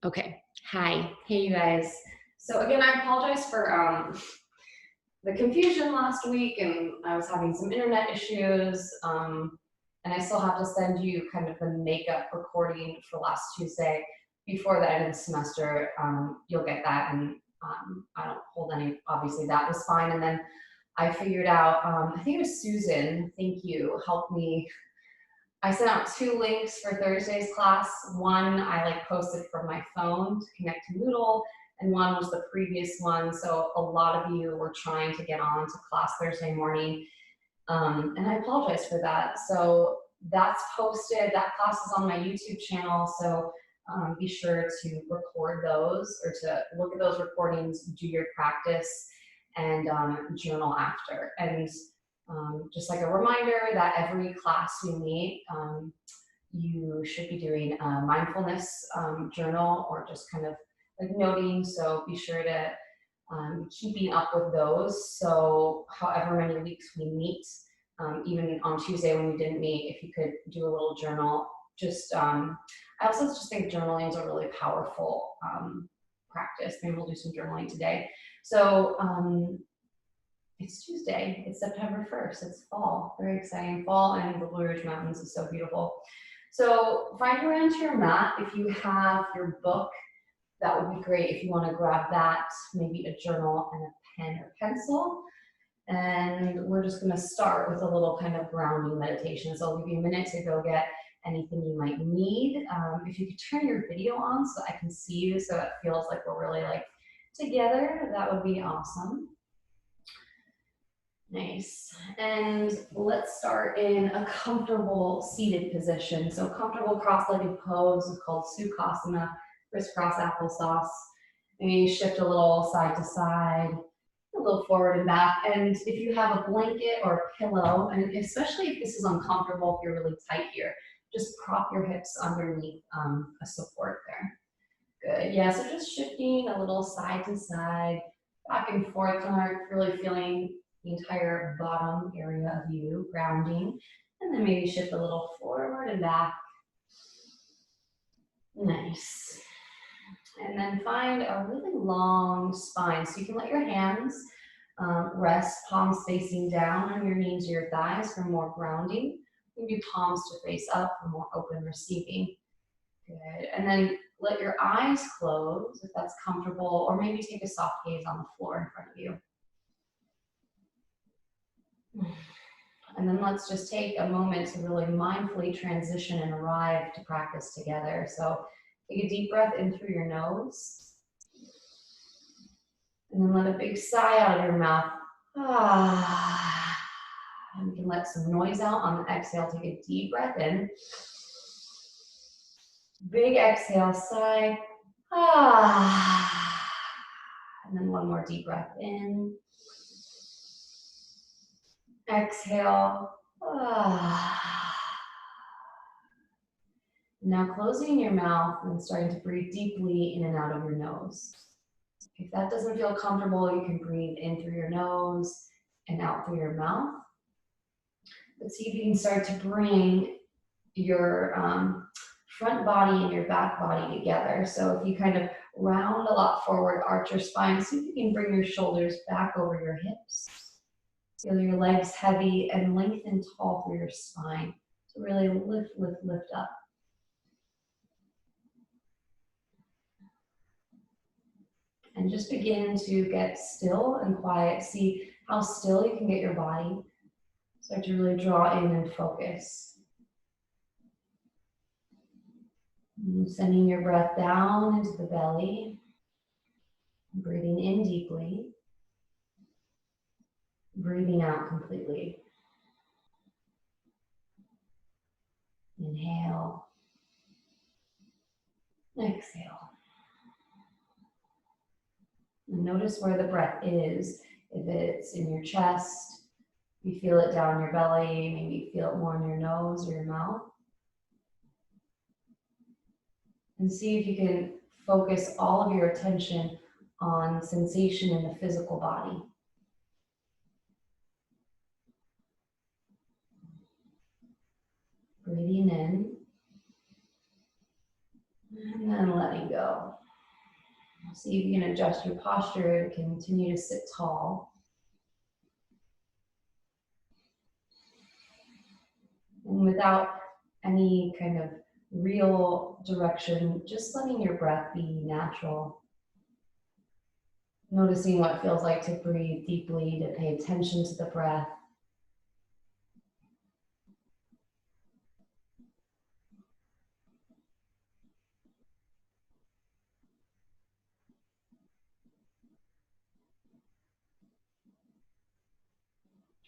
Okay. Hi. Hey, you guys. So again, I apologize for the confusion last week, and I was having some internet issues. And I still have to send you kind of the makeup recording for last Tuesday before the end of the semester. You'll get that, and I don't hold any. Obviously, that was fine. And then I figured out. I think it was Susan. Thank you. Helped me. I sent out two links for Thursday's class. One I posted from my phone to connect to Moodle, and one was the previous one. So a lot of you were trying to get on to class Thursday morning, and I apologize for that. So that's posted. That class is on my YouTube channel. So be sure to record those or to look at those recordings, do your practice, and journal after. And just like a reminder that every class we meet, you should be doing a mindfulness journal or just kind of like noting. So be sure to keeping up with those. So however many weeks we meet, even on Tuesday when we didn't meet, if you could do a little journal, just I also just think journaling is a really powerful practice. Maybe we'll do some journaling today. So it's Tuesday, it's September 1st, it's fall, very exciting. Fall and the Blue Ridge Mountains is so beautiful. So find your way onto your mat. If you have your book, that would be great. If you want to grab that, maybe a journal and a pen or pencil. And we're just going to start with a little kind of grounding meditation. So I'll give you a minute to go get anything you might need. If you could turn your video on so I can see you, so it feels like we're really together, that would be awesome. Nice. And let's start in a comfortable seated position. So comfortable cross-legged pose is called Sukhasana, crisscross applesauce. Maybe shift a little side to side, a little forward and back. And if you have a blanket or a pillow, and especially if this is uncomfortable, if you're really tight here, just prop your hips underneath a support there. Good. Yeah, so just shifting a little side to side, back and forth, kind of really feeling the entire bottom area of you, grounding, and then maybe shift a little forward and back. Nice. And then find a really long spine. So you can let your hands rest, palms facing down on your knees or your thighs for more grounding. Maybe palms to face up for more open receiving. Good. And then let your eyes close if that's comfortable, or maybe take a soft gaze on the floor in front of you. And then let's just take a moment to really mindfully transition and arrive to practice together. So take a deep breath in through your nose. And then let a big sigh out of your mouth. And you can let some noise out on the exhale. Take a deep breath in. Big exhale, sigh. And then one more deep breath in. Exhale. Now closing your mouth and starting to breathe deeply in and out of your nose. If that doesn't feel comfortable, you can breathe in through your nose and out through your mouth. But see if you can start to bring your front body and your back body together. So if you kind of round a lot forward, arch your spine, see if you can bring your shoulders back over your hips. Feel your legs heavy and lengthen tall through your spine. So really lift, lift, lift up. And just begin to get still and quiet. See how still you can get your body. Start to really draw in and focus. And sending your breath down into the belly. Breathing in deeply. Breathing out completely. Inhale. Exhale. And notice where the breath is. If it's in your chest, you feel it down your belly, maybe you feel it more in your nose or your mouth. And see if you can focus all of your attention on sensation in the physical body. Breathing in And then letting go. See if you can adjust your posture and continue to sit tall. And without any kind of real direction, just letting your breath be natural. Noticing what it feels like to breathe deeply, to pay attention to the breath.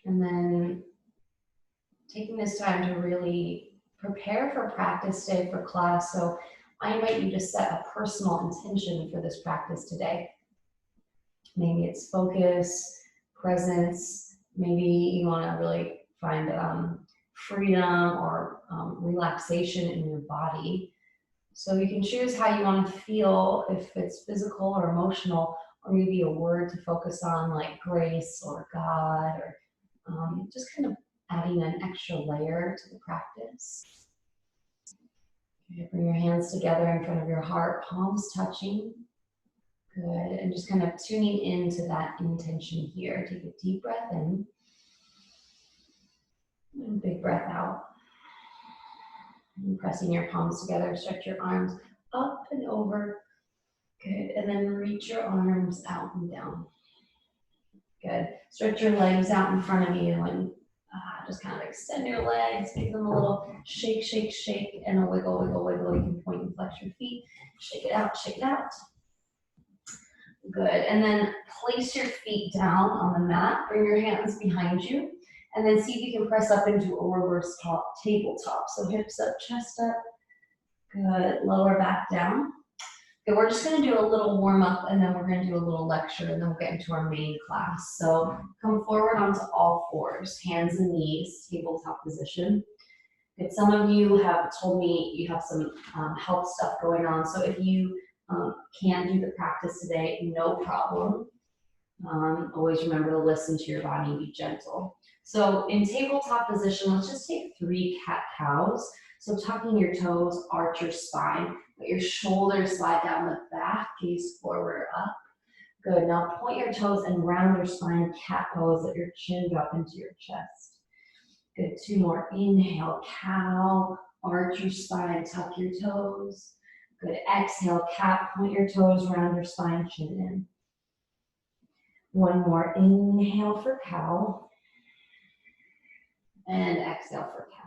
And then taking this time to really prepare for practice today for class. So I invite you to set a personal intention for this practice today. Maybe it's focus, presence, maybe you want to really find freedom or relaxation in your body. So you can choose how you want to feel, if it's physical or emotional, or maybe a word to focus on like grace or God, or just kind of adding an extra layer to the practice. Okay, bring your hands together in front of your heart, palms touching. Good, and just kind of tuning into that intention here. Take a deep breath in, and a big breath out. And pressing your palms together, stretch your arms up and over. Good, and then reach your arms out and down. Good, stretch your legs out in front of you and just kind of extend your legs, give them a little shake, shake, shake, and a wiggle, wiggle, wiggle. You can point and flex your feet. Shake it out, shake it out. Good, and then place your feet down on the mat. Bring your hands behind you, and then see if you can press up into a reverse tabletop. So hips up, chest up. Good, lower back down. Okay, we're just gonna do a little warm up and then we're gonna do a little lecture and then we'll get into our main class. So come forward onto all fours, hands and knees, tabletop position. And some of you have told me you have some health stuff going on. So if you can't do the practice today, no problem. Always remember to listen to your body and be gentle. So in tabletop position, let's just take 3 cat-cows. So tucking your toes, arch your spine, let your shoulders slide down the back, gaze forward up. Good, now point your toes and round your spine, cat pose, let your chin drop into your chest. Good, 2 more, inhale, cow, arch your spine, tuck your toes. Good, exhale, cat, point your toes, round your spine, chin in. 1 more, inhale for cow, and exhale for cat.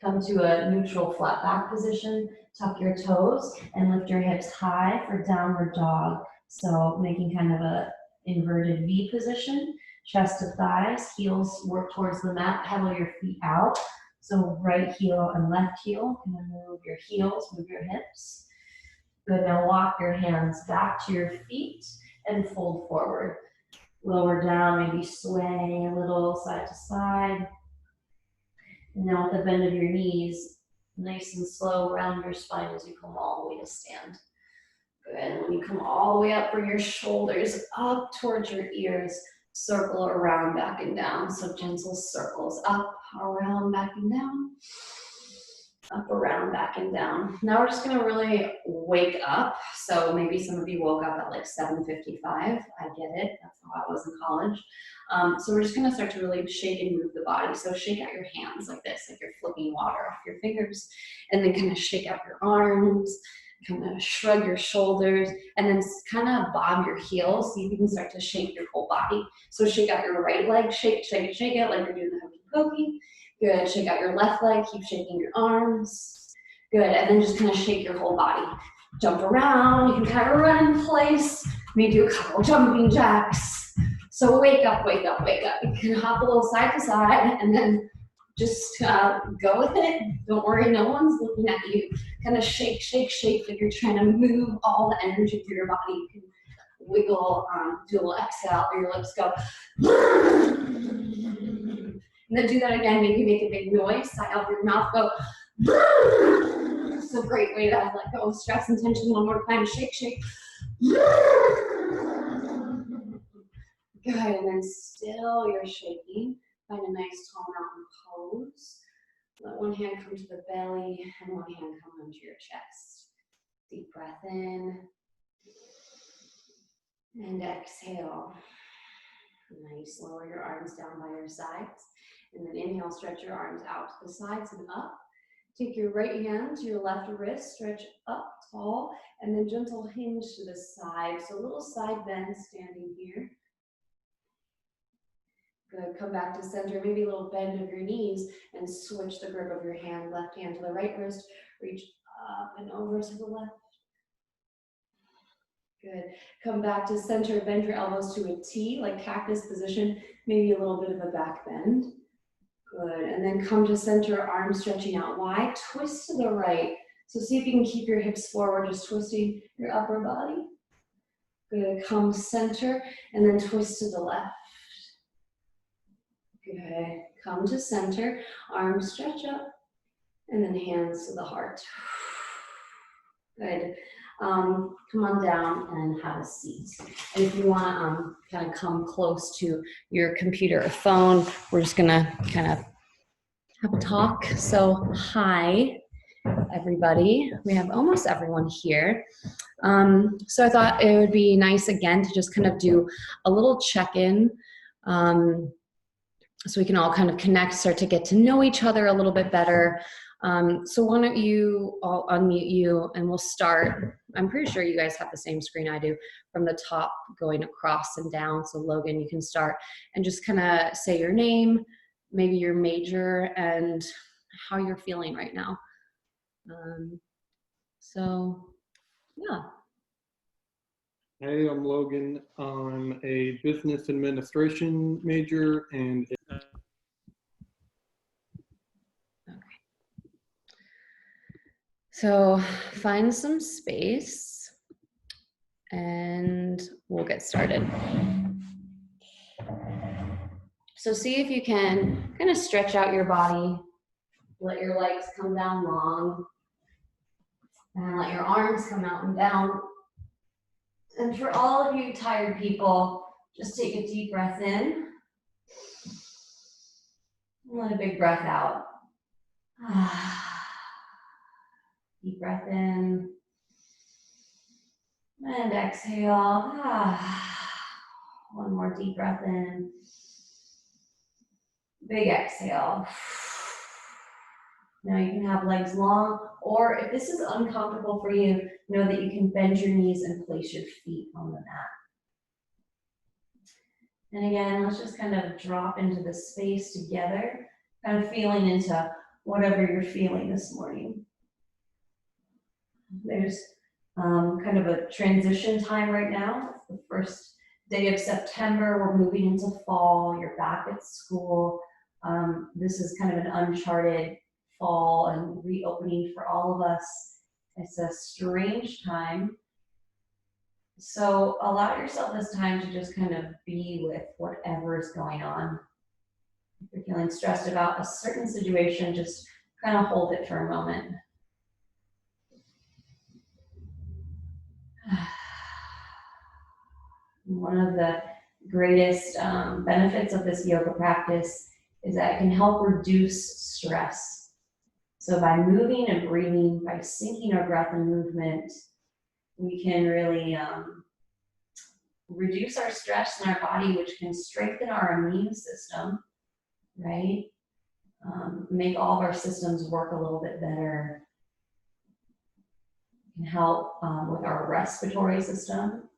Come to a neutral flat back position, tuck your toes and lift your hips high for downward dog. So making kind of a inverted V position, chest to thighs, heels work towards the mat, pedal your feet out. So right heel and left heel, and then move your heels, move your hips. Good, now walk your hands back to your feet and fold forward. Lower down, maybe sway a little side to side. And now with the bend of your knees, nice and slow, round your spine as you come all the way to stand. Good, and when you come all the way up, bring your shoulders up towards your ears, circle around, back and down. So gentle circles, up, around, back and down. Up, around, back and down. Now we're just gonna really wake up. So maybe some of you woke up at like 7:55. I get it, that's how I was in college. So we're just gonna start to really shake and move the body. So shake out your hands like this, like you're flicking water off your fingers, and then kind of shake out your arms, kind of shrug your shoulders, and then kind of bob your heels. See if you can start to shake your whole body. So shake out your right leg, shake, shake, shake it like you're doing the hokey pokey. Good, shake out your left leg, keep shaking your arms. Good, and then just kind of shake your whole body. Jump around, you can kind of run in place. Maybe do a couple jumping jacks. So wake up, wake up, wake up. You can hop a little side to side and then just go with it. Don't worry, no one's looking at you. Kind of shake, shake, shake like you're trying to move all the energy through your body. You can wiggle, do a little exhale, or your lips go. And then do that again, maybe make a big noise, sigh out your mouth, go. It's a great way to let go of stress and tension. One more time, shake, shake. Good, and then still you're shaking. Find a nice tall mountain pose. Let one hand come to the belly and one hand come onto your chest. Deep breath in and exhale. And then you lower your arms down by your sides. And then inhale, stretch your arms out to the sides and up. Take your right hand to your left wrist, stretch up tall, and then gentle hinge to the side. So a little side bend standing here. Good, come back to center, maybe a little bend of your knees and switch the grip of your hand, left hand to the right wrist, reach up and over to the left. Good, come back to center, bend your elbows to a T, like cactus position, maybe a little bit of a back bend. Good, and then come to center, arms stretching out wide, twist to the right. So see if you can keep your hips forward, just twisting your upper body. Good, come center, and then twist to the left. Good, come to center, arms stretch up, and then hands to the heart. Good, come on down and have a seat. And if you wanna kind of come close to your computer or phone, we're just gonna kind of have a talk. So hi, everybody. We have almost everyone here. So I thought it would be nice again to just kind of do a little check-in so we can all kind of connect, start to get to know each other a little bit better. So why don't you all unmute you and we'll start. I'm pretty sure you guys have the same screen I do, from the top going across and down. So Logan, you can start and just kind of say your name, maybe your major, and how you're feeling right now. So yeah. Hey, I'm Logan. I'm a business administration major and So find some space and we'll get started. So see if you can kind of stretch out your body, let your legs come down long, and let your arms come out and down. And for all of you tired people, just take a deep breath in. And let a big breath out. Deep breath in. And exhale. One more deep breath in. Big exhale. Now you can have legs long, or if this is uncomfortable for you, know that you can bend your knees and place your feet on the mat. And again, let's just kind of drop into the space together, kind of feeling into whatever you're feeling this morning. There's kind of a transition time right now. It's the first day of September. We're moving into fall. You're back at school. This is kind of an uncharted fall and reopening for all of us. It's a strange time. So allow yourself this time to just kind of be with whatever is going on. If you're feeling stressed about a certain situation, just kind of hold it for a moment. One of the greatest benefits of this yoga practice is that it can help reduce stress. So by moving and breathing, by syncing our breath and movement, we can really reduce our stress in our body, which can strengthen our immune system, right? Make all of our systems work a little bit better. It can help with our respiratory system,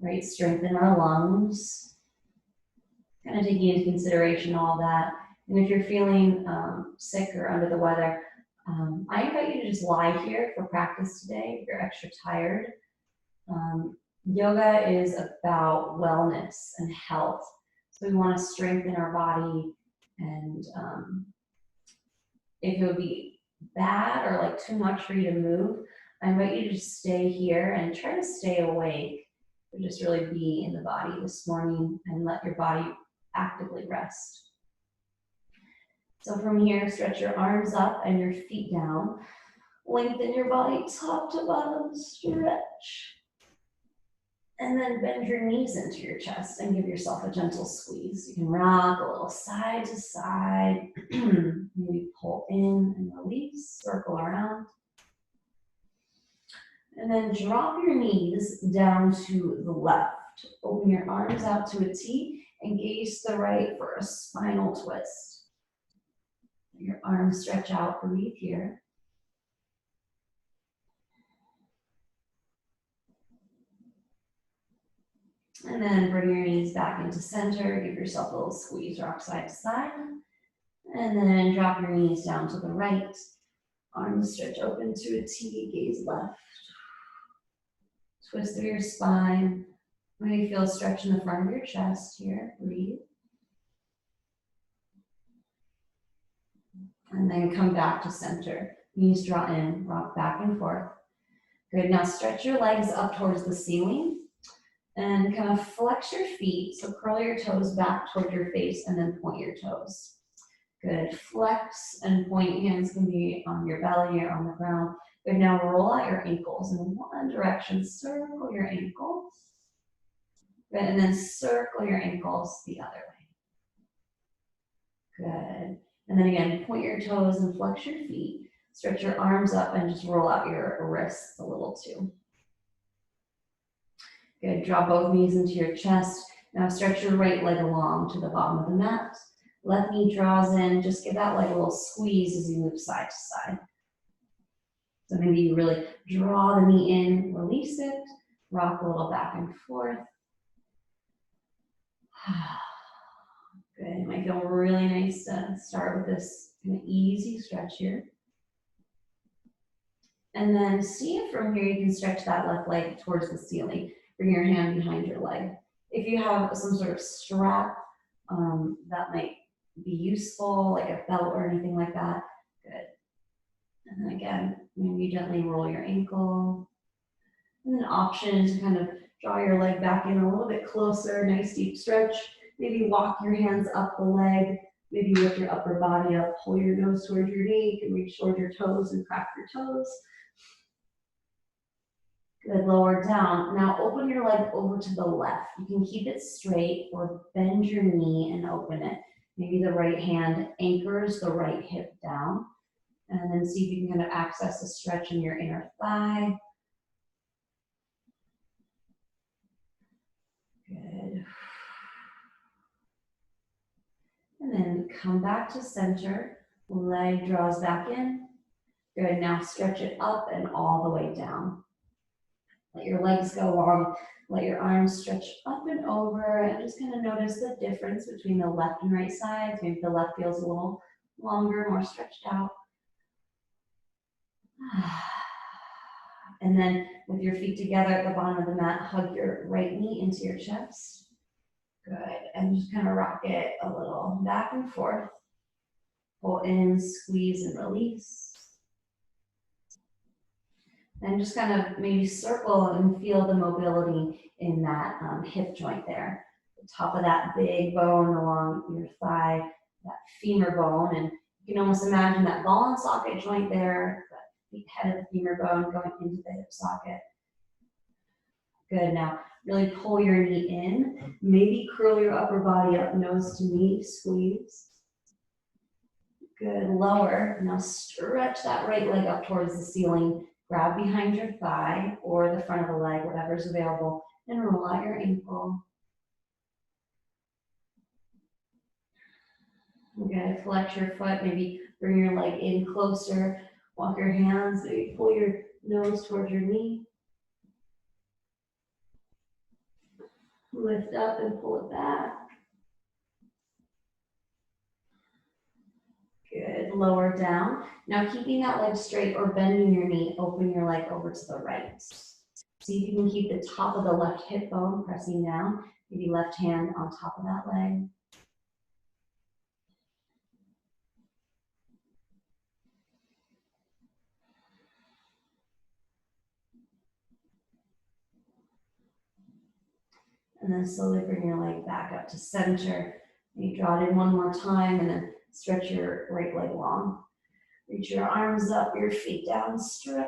right? Strengthen our lungs. Kind of taking into consideration all that. And if you're feeling sick or under the weather, I invite you to just lie here for practice today if you're extra tired. Yoga is about wellness and health. So we want to strengthen our body, and if it would be bad or like too much for you to move, I invite you to just stay here and try to stay awake. Or just really be in the body this morning and let your body actively rest. So from here, stretch your arms up and your feet down. Lengthen your body top to bottom, stretch. And then bend your knees into your chest and give yourself a gentle squeeze. You can rock a little side to side. Maybe pull in and release, circle around. And then drop your knees down to the left. Open your arms out to a T and gaze to the right for a spinal twist. Your arms stretch out, breathe here. And then bring your knees back into center. Give yourself a little squeeze, rock side to side. And then drop your knees down to the right. Arms stretch open to a T, gaze left. Twist through your spine. Maybe feel a stretch in the front of your chest here. Breathe. And then come back to center. Knees draw in, rock back and forth. Good, now stretch your legs up towards the ceiling and kind of flex your feet. So curl your toes back toward your face and then point your toes. Good, flex and point. Hands can be on your belly or on the ground. Good, now roll out your ankles in one direction. Circle your ankles. Good, and then circle your ankles the other way. Good. And then again, point your toes and flex your feet. Stretch your arms up and just roll out your wrists a little too. Good, draw both knees into your chest. Now stretch your right leg along to the bottom of the mat. Left knee draws in, just give that leg a little squeeze as you move side to side. So maybe you really draw the knee in, release it, rock a little back and forth. Good, it might feel really nice to start with this kind of easy stretch here. And then see if from here you can stretch that left leg towards the ceiling. Bring your hand behind your leg. If you have some sort of strap, that might be useful, like a belt or anything like that. Good. And then again, maybe gently roll your ankle. And an option is to kind of draw your leg back in a little bit closer, nice deep stretch. Maybe walk your hands up the leg. Maybe lift your upper body up, pull your nose towards your knee. You can reach toward your toes and crack your toes. Good, lower down. Now open your leg over to the left. You can keep it straight or bend your knee and open it. Maybe the right hand anchors the right hip down. And then see if you can kind of access a stretch in your inner thigh. Good. And then come back to center. Leg draws back in. Good, now stretch it up and all the way down. Let your legs go long. Let your arms stretch up and over, and just kind of notice the difference between the left and right sides. Maybe the left feels a little longer, more stretched out. And then with your feet together at the bottom of the mat, hug your right knee into your chest. Good, and just kind of rock it a little back and forth. Pull in, squeeze, and release. And just kind of maybe circle and feel the mobility in that hip joint there. The top of that big bone along your thigh, that femur bone, and you can almost imagine that ball and socket joint there, the head of the femur bone going into the hip socket. Good, now really pull your knee in. Maybe curl your upper body up, nose to knee, squeeze. Good, lower. Now stretch that right leg up towards the ceiling. Grab behind your thigh or the front of the leg, whatever's available, and roll out your ankle. Okay, flex your foot, maybe bring your leg in closer, walk your hands, maybe pull your nose towards your knee. Lift up and pull it back. Good, lower down. Now keeping that leg straight or bending your knee, open your leg over to the right. See if you can keep the top of the left hip bone pressing down. Maybe left hand on top of that leg. And then slowly bring your leg back up to center. You draw it in one more time and then stretch your right leg long. Reach your arms up, your feet down, stretch.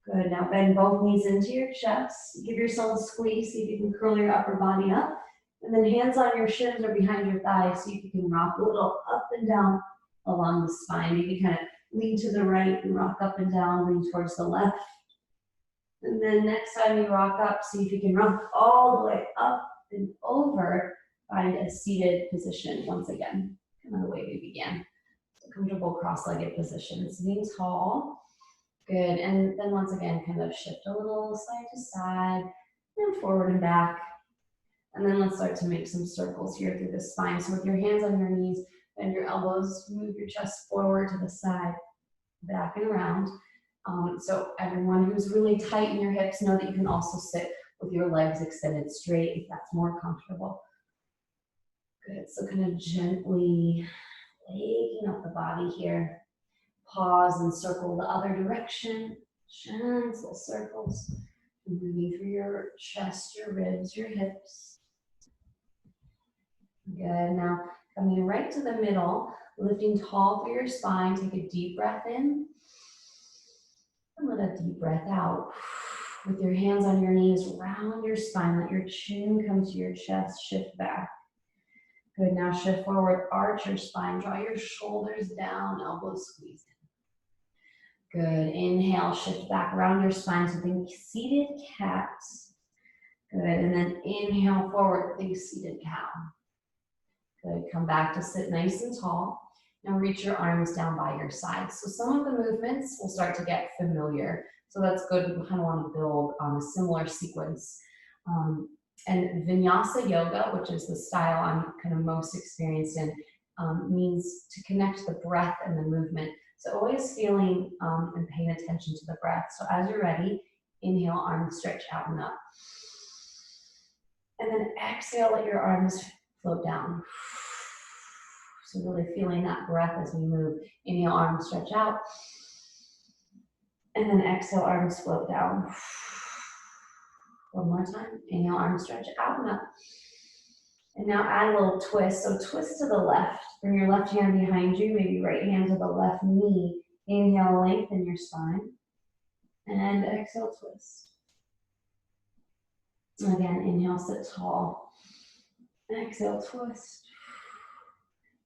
Good, now bend both knees into your chest. Give yourself a squeeze, see if you can curl your upper body up. And then hands on your shins or behind your thighs, see if you can rock a little up and down along the spine. Maybe kind of lean to the right and rock up and down, lean towards the left. And then next time you rock up, see if you can rock all the way up and over. Find a seated position once again, kind of the way we began. So comfortable cross-legged position, sitting tall. Good, and then once again, kind of shift a little side to side, and forward and back. And then let's start to make some circles here through the spine. So with your hands on your knees, bend your elbows, move your chest forward to the side, back and around. So everyone who's really tight in your hips, know that you can also sit with your legs extended straight if that's more comfortable. Good, so kind of gently waking up the body here. Pause and circle the other direction. Gentle circles. Moving through your chest, your ribs, your hips. Good. Now coming right to the middle, lifting tall through your spine. Take a deep breath in. And let a deep breath out. With your hands on your knees, round your spine. Let your chin come to your chest. Shift back. Good. Now shift forward. Arch your spine. Draw your shoulders down. Elbows squeeze in. Good. Inhale. Shift back around your spine. So think seated cat. Good. And then inhale forward. Think seated cow. Good. Come back to sit nice and tall. Now reach your arms down by your sides. So some of the movements will start to get familiar. So that's good. We kind of want to build on a similar sequence. And Vinyasa Yoga, which is the style I'm kind of most experienced in, means to connect the breath and the movement. So always feeling and paying attention to the breath. So as you're ready, inhale, arms stretch out and up. And then exhale, let your arms float down. So really feeling that breath as we move. Inhale, arms stretch out. And then exhale, arms float down. One more time. Inhale, arms stretch out and up. And now add a little twist. So twist to the left. Bring your left hand behind you, maybe right hand to the left knee. Inhale, lengthen your spine. And exhale, twist. Again, inhale, sit tall. Exhale, twist.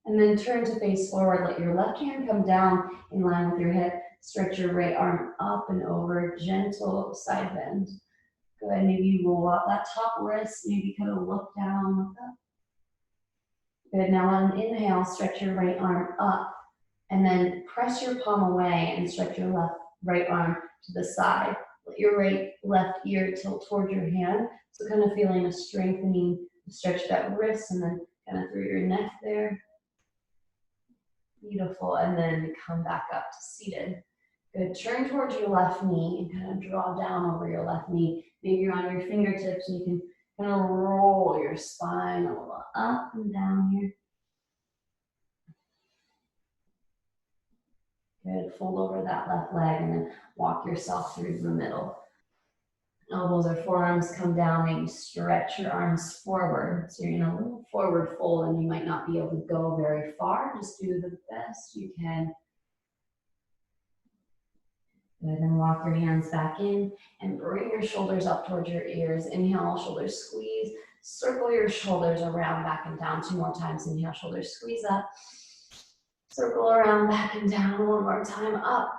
And then turn to face forward. Let your left hand come down in line with your hip. Stretch your right arm up and over. Gentle side bend. Good. Maybe roll out that top wrist. Maybe kind of look down, look up. Good. Now on an inhale, stretch your right arm up. And then press your palm away and stretch your right arm to the side. Let your left ear tilt toward your hand. So kind of feeling a strengthening, stretch that wrist and then kind of through your neck there. Beautiful. And then come back up to seated. Good. Turn towards your left knee and kind of draw down over your left knee. Maybe you're on your fingertips and you can kind of roll your spine a little up and down here. Good. Fold over that left leg and then walk yourself through the middle. Elbows or forearms come down. Maybe stretch your arms forward. So you're in a little forward fold and you might not be able to go very far. Just do the best you can. Good, and walk your hands back in and bring your shoulders up towards your ears. Inhale, shoulders squeeze. Circle your shoulders around, back and down. 2 more times. Inhale, shoulders squeeze up. Circle around, back and down. 1 more time. Up,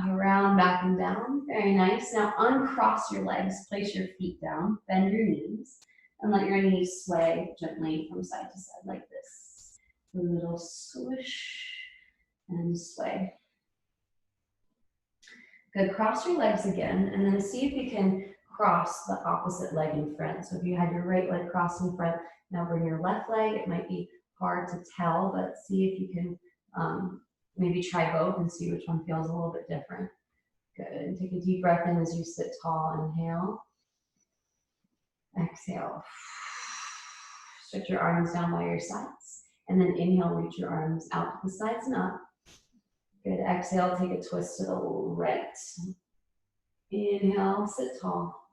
around, back and down. Very nice. Now uncross your legs. Place your feet down. Bend your knees. And let your knees sway gently from side to side like this. A little swish and sway. Good, cross your legs again, and then see if you can cross the opposite leg in front. So if you had your right leg crossed in front, now bring your left leg. It might be hard to tell, but see if you can maybe try both and see which one feels a little bit different. Good, and take a deep breath in as you sit tall. Inhale. Exhale. Stretch your arms down by your sides, and then inhale, reach your arms out to the sides and up. Good. Exhale, take a twist to the right. Inhale, sit tall.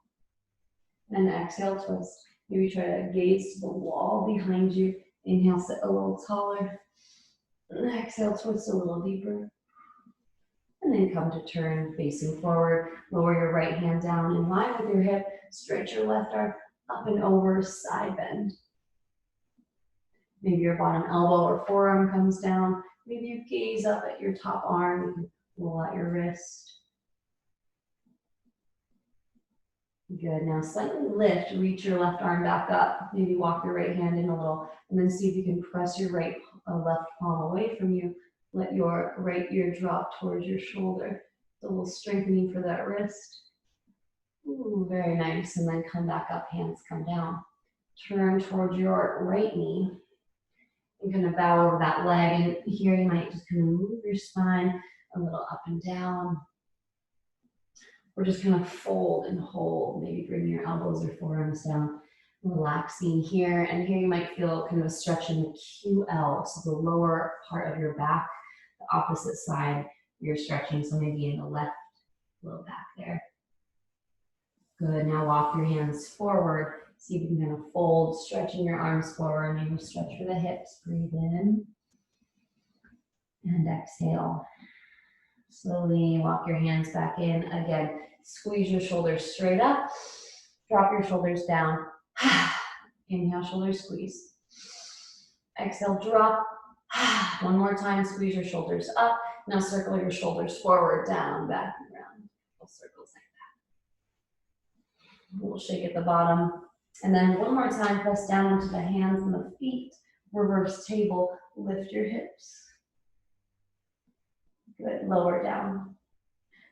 And exhale, twist. Maybe try to gaze to the wall behind you. Inhale, sit a little taller. And exhale, twist a little deeper. And then come to turn facing forward. Lower your right hand down in line with your hip. Stretch your left arm up and over, side bend. Maybe your bottom elbow or forearm comes down. Maybe you gaze up at your top arm. You can roll out your wrist. Good, now slightly lift, reach your left arm back up. Maybe walk your right hand in a little, and then see if you can press your left palm away from you. Let your right ear drop towards your shoulder. It's a little strengthening for that wrist. Ooh, very nice, and then come back up, hands come down. Turn towards your right knee. You're gonna bow over that leg, and here you might just kind of move your spine a little up and down. Or just kind of fold and hold. Maybe bring your elbows or forearms down, relaxing here. And here you might feel kind of a stretch in the QL, so the lower part of your back, the opposite side you're stretching, so maybe in the left low back there. Good, now walk your hands forward. See if you can kind of fold, stretching your arms forward. Maybe stretch for the hips, breathe in. And exhale. Slowly walk your hands back in. Again, squeeze your shoulders straight up. Drop your shoulders down. Inhale, shoulders squeeze. Exhale, drop. One more time, squeeze your shoulders up. Now circle your shoulders forward, down, back, and around. Little circles like that. A little shake at the bottom. And then one more time, press down into the hands and the feet. Reverse table, lift your hips. Good, lower down.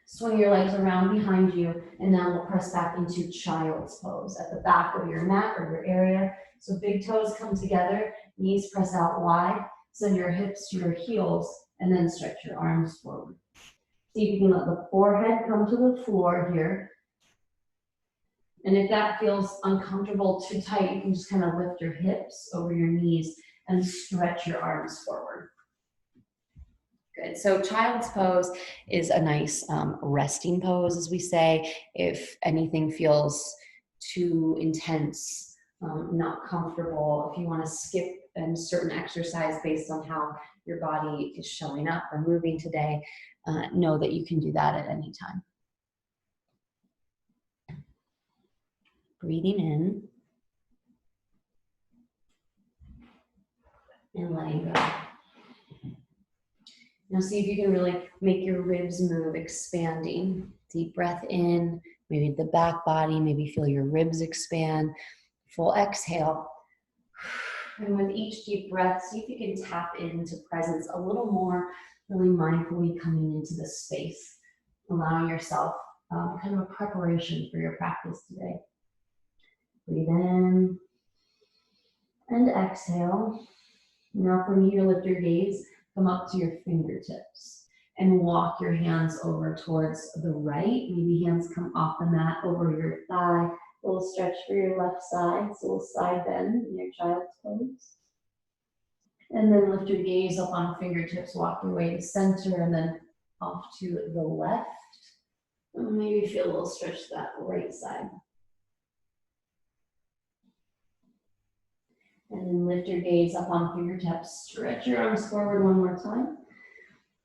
Swing your legs around behind you, and now we'll press back into child's pose at the back of your mat or your area. So big toes come together, knees press out wide, send your hips to your heels, and then stretch your arms forward. See if you can let the forehead come to the floor here. And if that feels uncomfortable, too tight, you can just kind of lift your hips over your knees and stretch your arms forward. Good. So child's pose is a nice resting pose, as we say. If anything feels too intense, not comfortable, if you want to skip a certain exercise based on how your body is showing up or moving today, know that you can do that at any time. Breathing in and letting go. Now see if you can really make your ribs move, expanding. Deep breath in, maybe the back body, maybe feel your ribs expand. Full exhale. And with each deep breath, see if you can tap into presence a little more, really mindfully coming into the space, allowing yourself kind of a preparation for your practice today. Breathe in and exhale. Now from here, lift your gaze. Come up to your fingertips and walk your hands over towards the right. Maybe hands come off the mat over your thigh. A little stretch for your left side. So a little side bend in your child's pose. And then lift your gaze up on fingertips. Walk your way to center and then off to the left. And maybe feel a little stretch to that right side. And then lift your gaze up on fingertips. Stretch your arms forward one more time.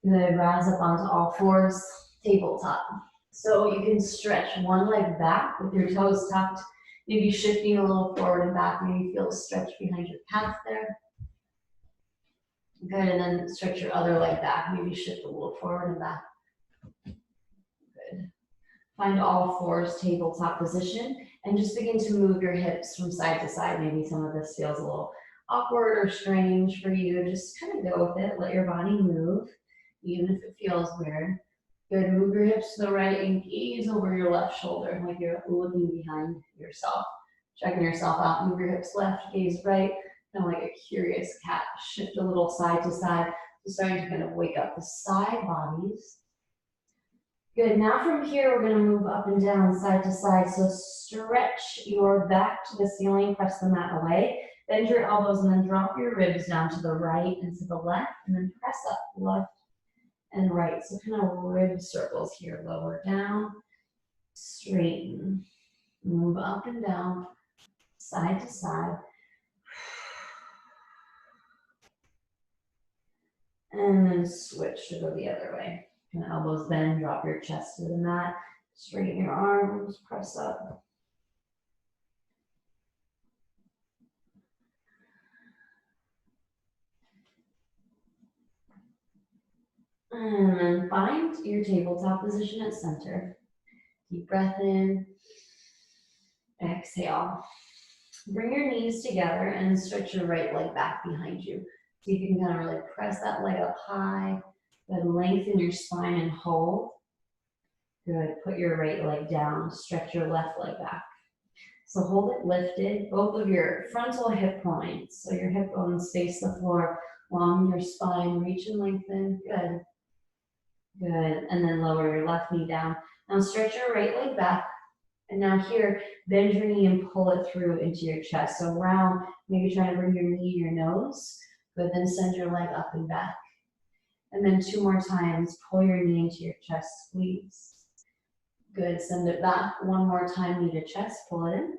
And then rise up onto all fours, tabletop. So you can stretch one leg back with your toes tucked, maybe shifting a little forward and back. Maybe feel a stretch behind your calf there. Good, and then stretch your other leg back. Maybe shift a little forward and back. Good. Find all fours, tabletop position. And just begin to move your hips from side to side. Maybe some of this feels a little awkward or strange for you. Just kind of go with it. Let your body move, even if it feels weird. Good. Move your hips to the right and gaze over your left shoulder, like you're looking behind yourself, checking yourself out. Move your hips left, gaze right, kind of like a curious cat. Shift a little side to side. So starting to kind of wake up the side bodies. Good, now from here, we're gonna move up and down, side to side. So stretch your back to the ceiling, press the mat away, bend your elbows and then drop your ribs down to the right and to the left, and then press up left and right. So kind of rib circles here, lower down, straighten, move up and down, side to side. And then switch to go the other way. And elbows bend, drop your chest to the mat, straighten your arms, press up. And then find your tabletop position at center. Deep breath in, exhale. Bring your knees together and stretch your right leg back behind you. So you can kind of really press that leg up high, then lengthen your spine and hold. Good, put your right leg down, stretch your left leg back. So hold it lifted, both of your frontal hip points, so your hip bones face the floor, long your spine, reach and lengthen, good. Good, and then lower your left knee down. Now stretch your right leg back, and now here, bend your knee and pull it through into your chest. So round, maybe try to bring your knee to your nose, but then send your leg up and back. And then 2 more times, pull your knee into your chest, squeeze. Good, send it back. 1 more time, knee to chest, pull it in.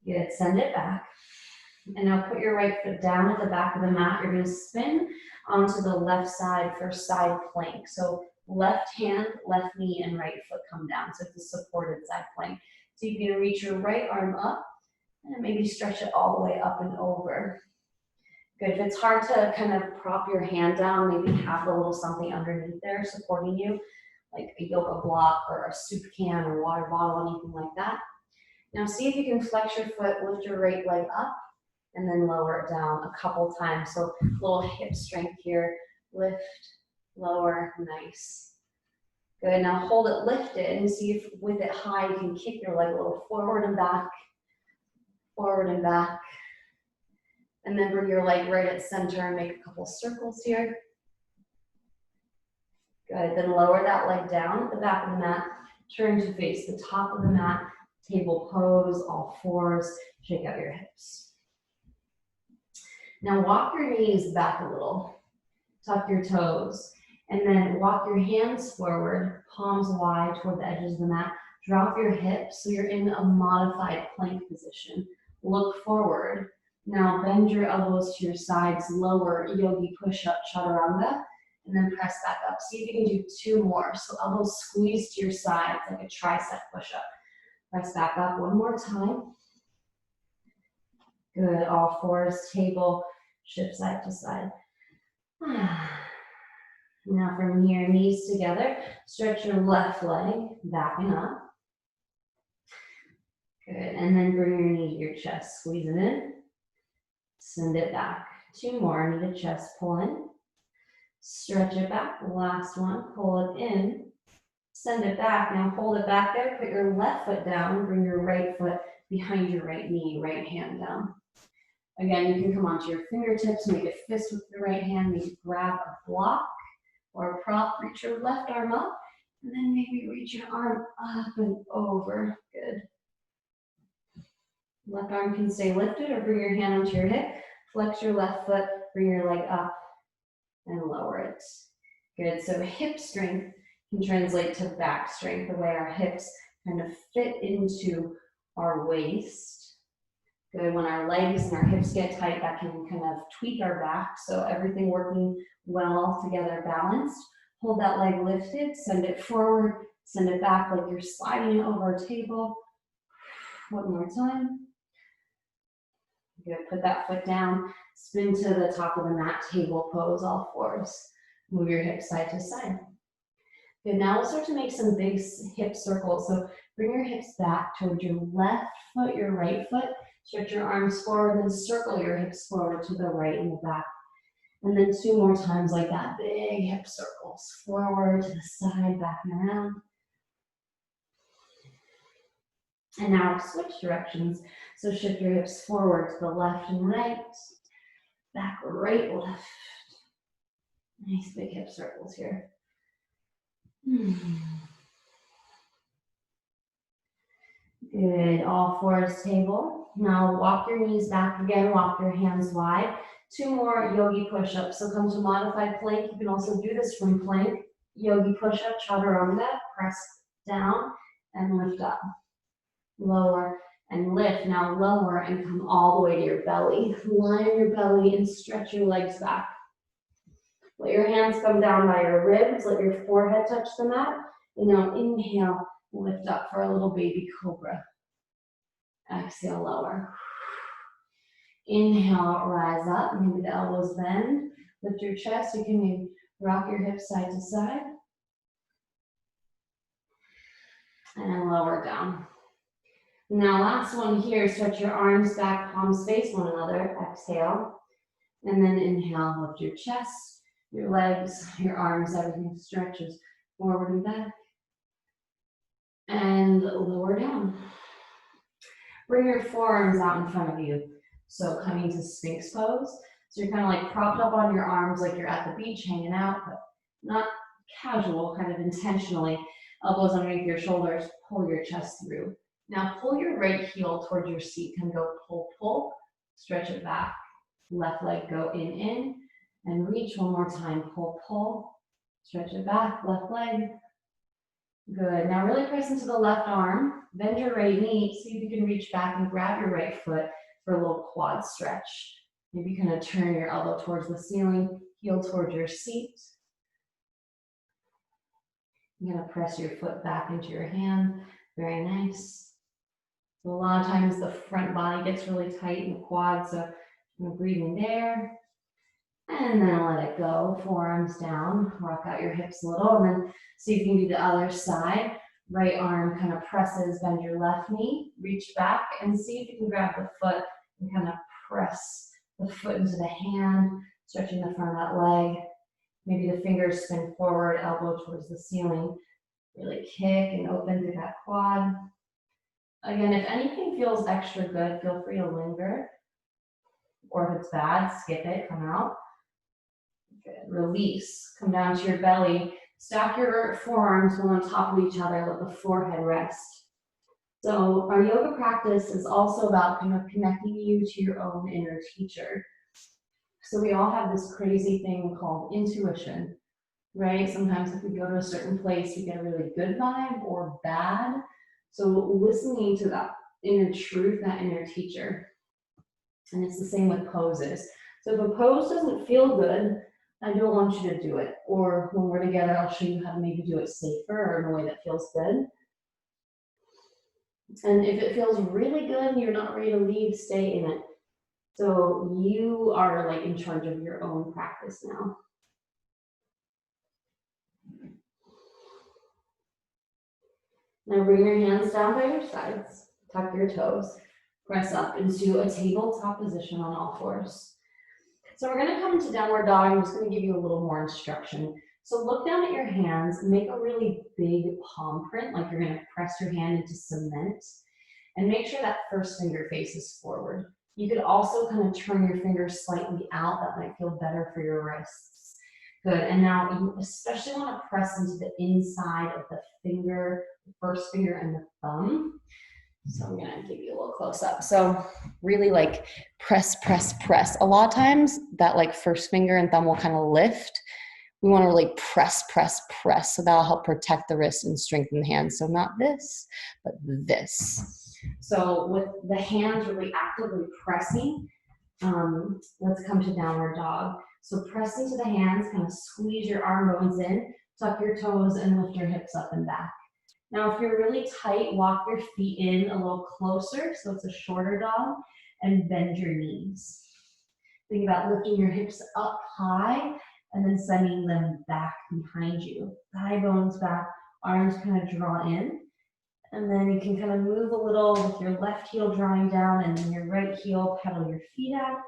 Good, send it back. And now put your right foot down at the back of the mat. You're gonna spin onto the left side for side plank. So left hand, left knee, and right foot come down. So it's a supported side plank. So you can reach your right arm up and maybe stretch it all the way up and over. Good, if it's hard to kind of prop your hand down, maybe have a little something underneath there supporting you, like a yoga block or a soup can or water bottle, anything like that. Now see if you can flex your foot, lift your right leg up, and then lower it down a couple times. So a little hip strength here, lift, lower, nice. Good, now hold it lifted and see if with it high you can kick your leg a little forward and back, and then bring your leg right at center and make a couple circles here. Good, then lower that leg down at the back of the mat, turn to face the top of the mat, table pose, all fours, shake out your hips. Now walk your knees back a little, tuck your toes, and then walk your hands forward, palms wide toward the edges of the mat. Drop your hips so you're in a modified plank position. Look forward. Now bend your elbows to your sides, lower yogi push-up chaturanga, and then press back up. See if you can do 2 more. So elbows squeeze to your sides like a tricep push-up. Press back up 1 more time. Good, all fours, table, shift side to side. Now from here, knees together, stretch your left leg back and up. Good, and then bring your knee to your chest, squeeze it in, send it back. 2 more, knee to chest, pull in, stretch it back, last one, pull it in, send it back. Now hold it back there, put your left foot down, bring your right foot behind your right knee, right hand down. Again, you can come onto your fingertips, make a fist with your right hand, maybe grab a block or a prop, reach your left arm up, and then maybe reach your arm up and over. Good. Left arm can stay lifted or bring your hand onto your hip, flex your left foot, bring your leg up and lower it. Good, so hip strength can translate to back strength, the way our hips kind of fit into our waist. Good, when our legs and our hips get tight, that can kind of tweak our back, so everything working well together, balanced. Hold that leg lifted, send it forward, send it back like you're sliding it over a table. 1 more time. Good, put that foot down, spin to the top of the mat, table pose, all fours. Move your hips side to side. Good, now we'll start to make some big hip circles. So bring your hips back towards your left foot, your right foot. Stretch your arms forward and circle your hips forward to the right and the back. And then 2 more times like that, big hip circles. Forward to the side, back and around. And now switch directions. So shift your hips forward to the left and right, back, right, left. Nice big hip circles here. Good, all fours, table. Now walk your knees back again, walk your hands wide. 2 more yogi push-ups. So come to modified plank. You can also do this from plank. Yogi push-up, chaturanga, press down and lift up. Lower and lift. Now lower and come all the way to your belly. Line your belly and stretch your legs back. Let your hands come down by your ribs, let your forehead touch the mat. And now inhale, lift up for a little baby cobra. Exhale, lower. Inhale, rise up, maybe the elbows bend. Lift your chest, you can maybe rock your hips side to side. And then lower down. Now last one here, stretch your arms back, palms face one another, exhale. And then inhale, lift your chest, your legs, your arms, everything stretches forward and back. And lower down. Bring your forearms out in front of you. So coming to Sphinx pose. So you're kind of like propped up on your arms like you're at the beach hanging out, but not casual, kind of intentionally. Elbows underneath your shoulders, pull your chest through. Now pull your right heel towards your seat, can go pull, pull, stretch it back. Left leg go in, and reach one more time, pull, pull, stretch it back, left leg. Good, now really press into the left arm, bend your right knee, see if you can reach back and grab your right foot for a little quad stretch. Maybe kind of turn your elbow towards the ceiling, heel towards your seat. You're gonna press your foot back into your hand, very nice. So a lot of times the front body gets really tight in the quad, so breathing there. And then let it go, forearms down, rock out your hips a little, and then see if you can do the other side. Right arm kind of presses, bend your left knee, reach back, and see if you can grab the foot and kind of press the foot into the hand, stretching the front of that leg. Maybe the fingers spin forward, elbow towards the ceiling. Really kick and open through that quad. Again, if anything feels extra good, feel free to linger. Or if it's bad, skip it, come out. Good. Release, come down to your belly. Stack your forearms one on top of each other, let the forehead rest. So our yoga practice is also about kind of connecting you to your own inner teacher. So we all have this crazy thing called intuition, right? Sometimes if we go to a certain place, we get a really good vibe or bad. So listening to that inner truth, that inner teacher. And it's the same with poses. So if a pose doesn't feel good, I don't want you to do it. Or when we're together, I'll show you how to maybe do it safer or in a way that feels good. And if it feels really good and you're not ready to leave, stay in it. So you are like in charge of your own practice now. Now bring your hands down by your sides, tuck your toes, press up into a tabletop position on all fours. So we're gonna come into downward dog. I'm just gonna give you a little more instruction. So look down at your hands, make a really big palm print, like you're gonna press your hand into cement, and make sure that first finger faces forward. You could also kind of turn your fingers slightly out. That might feel better for your wrists. Good, and now you especially wanna press into the inside of the finger, the first finger and the thumb. So I'm gonna give you a little close up. So really like press, press, press. A lot of times that like first finger and thumb will kind of lift. We wanna really press, press, press. So that'll help protect the wrist and strengthen the hands. So not this, but this. So with the hands really actively pressing, let's come to downward dog. So press into the hands, kind of squeeze your arm bones in, tuck your toes and lift your hips up and back. Now, if you're really tight, walk your feet in a little closer, so it's a shorter dog, and bend your knees. Think about lifting your hips up high and then sending them back behind you. Thigh bones back, arms kind of draw in. And then you can kind of move a little with your left heel drawing down and then your right heel, pedal your feet out.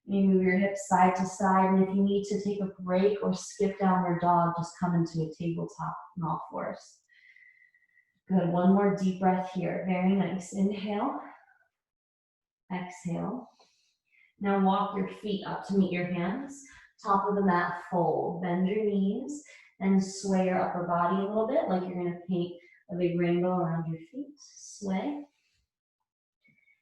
You move your hips side to side, and if you need to take a break or skip downward dog, just come into a tabletop on all fours. Good, one more deep breath here. Very nice. Inhale, exhale. Now walk your feet up to meet your hands. Top of the mat, fold. Bend your knees and sway your upper body a little bit like you're gonna paint a big rainbow around your feet. Sway.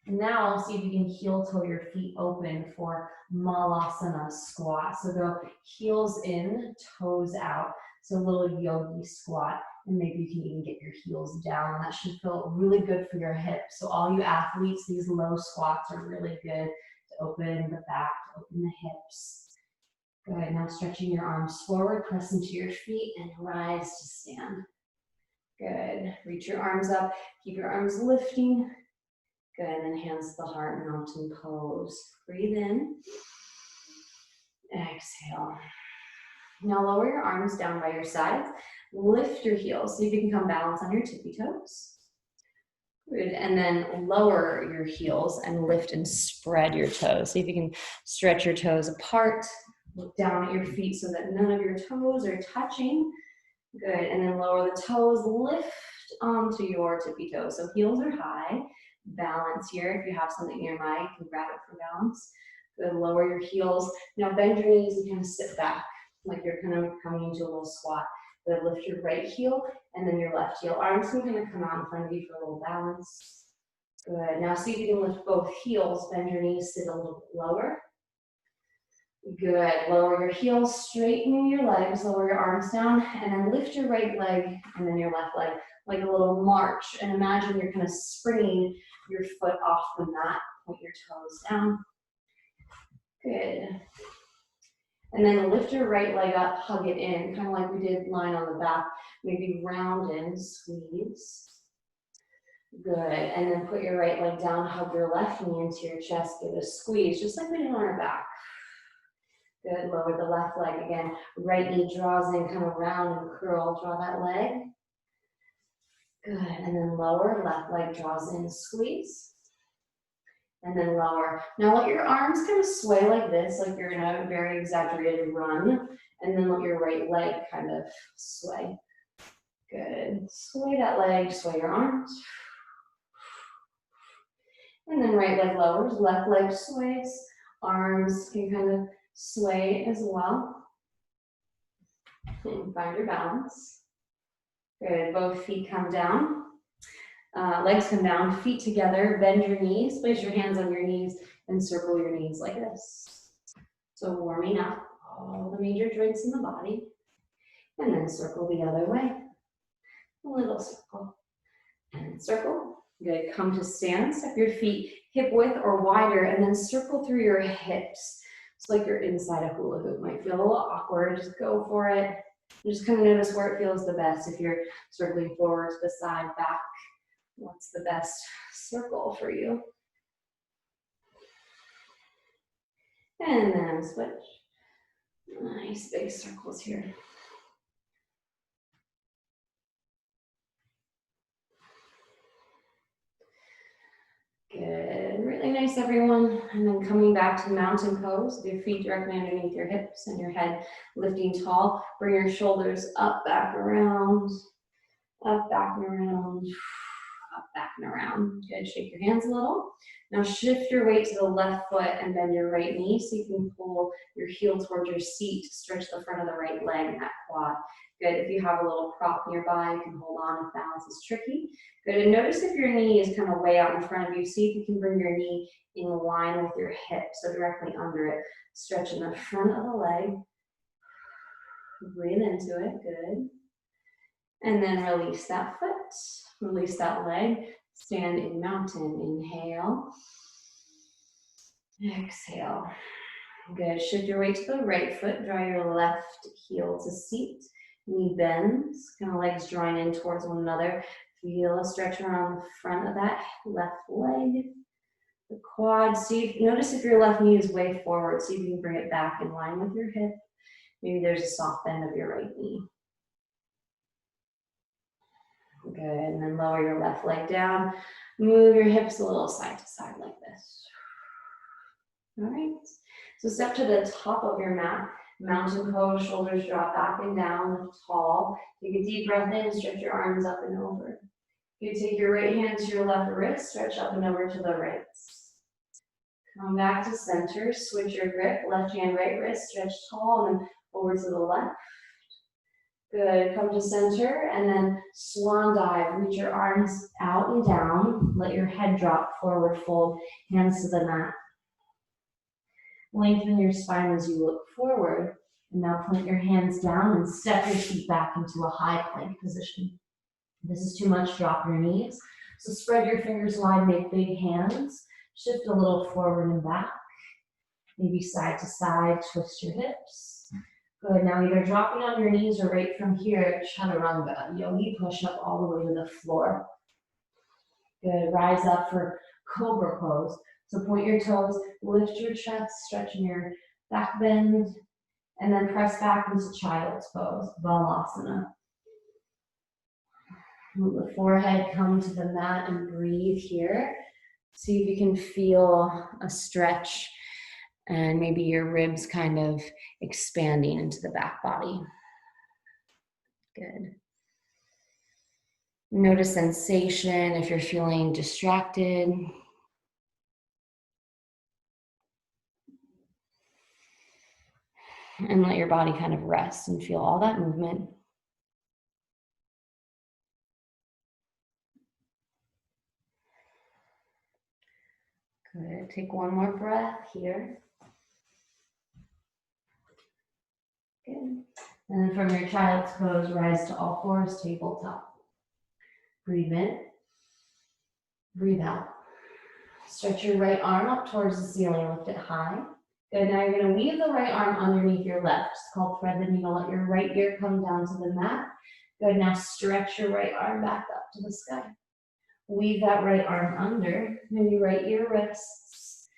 And now see if you can heel toe your feet open for Malasana squat. So go heels in, toes out. So a little yogi squat. And maybe you can even get your heels down. That should feel really good for your hips. So all you athletes, these low squats are really good to open the back, to open the hips. Good, now stretching your arms forward, press into your feet and rise to stand. Good, reach your arms up, keep your arms lifting. Good, and then hands to the heart, mountain pose. Breathe in, exhale. Now lower your arms down by your sides, lift your heels, see if you can come balance on your tippy toes. Good, and then lower your heels and lift and spread your toes. See if you can stretch your toes apart, look down at your feet so that none of your toes are touching. Good, and then lower the toes, lift onto your tippy toes. So heels are high, balance here. If you have something nearby, you can grab it for balance. Good, lower your heels. Now bend your knees and kind of sit back, like you're kind of coming into a little squat. Good, lift your right heel and then your left heel. Arms can kind of come out in front of you for a little balance. Good, now see if you can lift both heels, bend your knees, sit a little bit lower. Good, lower your heels, straighten your legs, lower your arms down, and then lift your right leg and then your left leg, like a little march. And imagine you're kind of springing your foot off the mat, point your toes down. Good. And then lift your right leg up, hug it in, kind of like we did lying on the back. Maybe round in, squeeze. Good, and then put your right leg down, hug your left knee into your chest, give it a squeeze, just like we did on our back. Good, lower the left leg again. Right knee draws in, kind of round and curl, draw that leg. Good, and then lower, left leg draws in, squeeze. And then lower. Now let your arms kind of sway like this, like you're in a very exaggerated run. And then let your right leg kind of sway. Good, sway that leg, sway your arms. And then right leg lowers, left leg sways. Arms can kind of sway as well. And find your balance. Good, both feet come down. Legs come down, feet together, bend your knees, place your hands on your knees and circle your knees like this. So warming up all the major joints in the body. And then circle the other way. A little circle. And circle. Good, come to stand, step your feet hip width or wider and then circle through your hips. It's like you're inside a hula hoop. Might feel a little awkward, just go for it. Just kind of notice where it feels the best. If you're circling forward to the side, back, what's the best circle for you? And then switch. Nice big circles here. Good, really nice everyone. And then coming back to mountain pose, with your feet directly underneath your hips and your head lifting tall. Bring your shoulders up, back, around, up, back, and around, up, back, and around. Good, shake your hands a little. Now shift your weight to the left foot and bend your right knee so you can pull your heel towards your seat, stretch the front of the right leg and that quad. Good, if you have a little prop nearby, you can hold on if balance is tricky. Good, and notice if your knee is kind of way out in front of you. See if you can bring your knee in line with your hip, so directly under it. Stretching the front of the leg. Breathe into it, good. And then release that foot, release that leg. Stand in mountain, inhale. Exhale. Good, shift your weight to the right foot, draw your left heel to seat. Knee bends, kind of legs drawing in towards one another. Feel a stretch around the front of that left leg. The quad, notice if your left knee is way forward, see if you can bring it back in line with your hip. Maybe there's a soft bend of your right knee. Good, and then lower your left leg down. Move your hips a little side to side like this. All right, so step to the top of your mat. Mountain pose, shoulders drop back and down, lift tall. Take a deep breath in, stretch your arms up and over. You take your right hand to your left wrist, stretch up and over to the right. Come back to center, switch your grip, left hand, right wrist, stretch tall and then over to the left. Good, come to center and then swan dive. Reach your arms out and down. Let your head drop forward, fold, hands to the mat. Lengthen your spine as you look forward. And now plant your hands down and step your feet back into a high plank position. If this is too much, drop your knees. So spread your fingers wide, make big hands. Shift a little forward and back. Maybe side to side, twist your hips. Good, now either dropping on your knees or right from here, chaturanga, yogi push up all the way to the floor. Good, rise up for cobra pose. So point your toes, lift your chest, stretching your back bend, and then press back into child's pose, balasana. Move the forehead, come to the mat and breathe here. See if you can feel a stretch and maybe your ribs kind of expanding into the back body. Good. Notice sensation if you're feeling distracted. And let your body kind of rest and feel all that movement. Good. Take one more breath here. Good. And then from your child's pose, rise to all fours, tabletop. Breathe in. Breathe out. Stretch your right arm up towards the ceiling, lift it high. Good, now you're gonna weave the right arm underneath your left. It's called thread the needle. Let your right ear come down to the mat. Good, now stretch your right arm back up to the sky. Weave that right arm under, maybe right ear rests.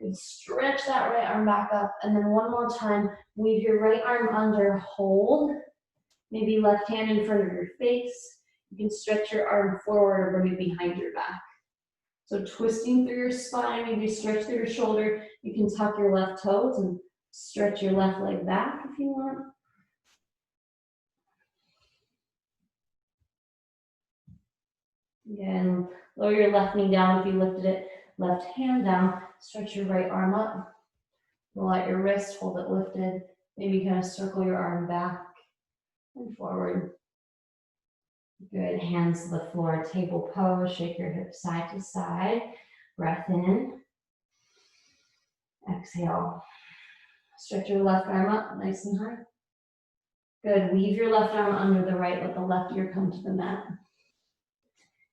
Good, stretch that right arm back up. And then one more time, weave your right arm under, hold. Maybe left hand in front of your face. You can stretch your arm forward or bring it behind your back. So twisting through your spine, maybe stretch through your shoulder. You can tuck your left toes and stretch your left leg back if you want. Again, lower your left knee down if you lifted it. Left hand down, stretch your right arm up. Roll out your wrist, hold it lifted. Maybe kind of circle your arm back and forward. Good, hands to the floor, table pose, shake your hips side to side. Breath in. Exhale. Stretch your left arm up, nice and high. Good, weave your left arm under the right, let the left ear come to the mat.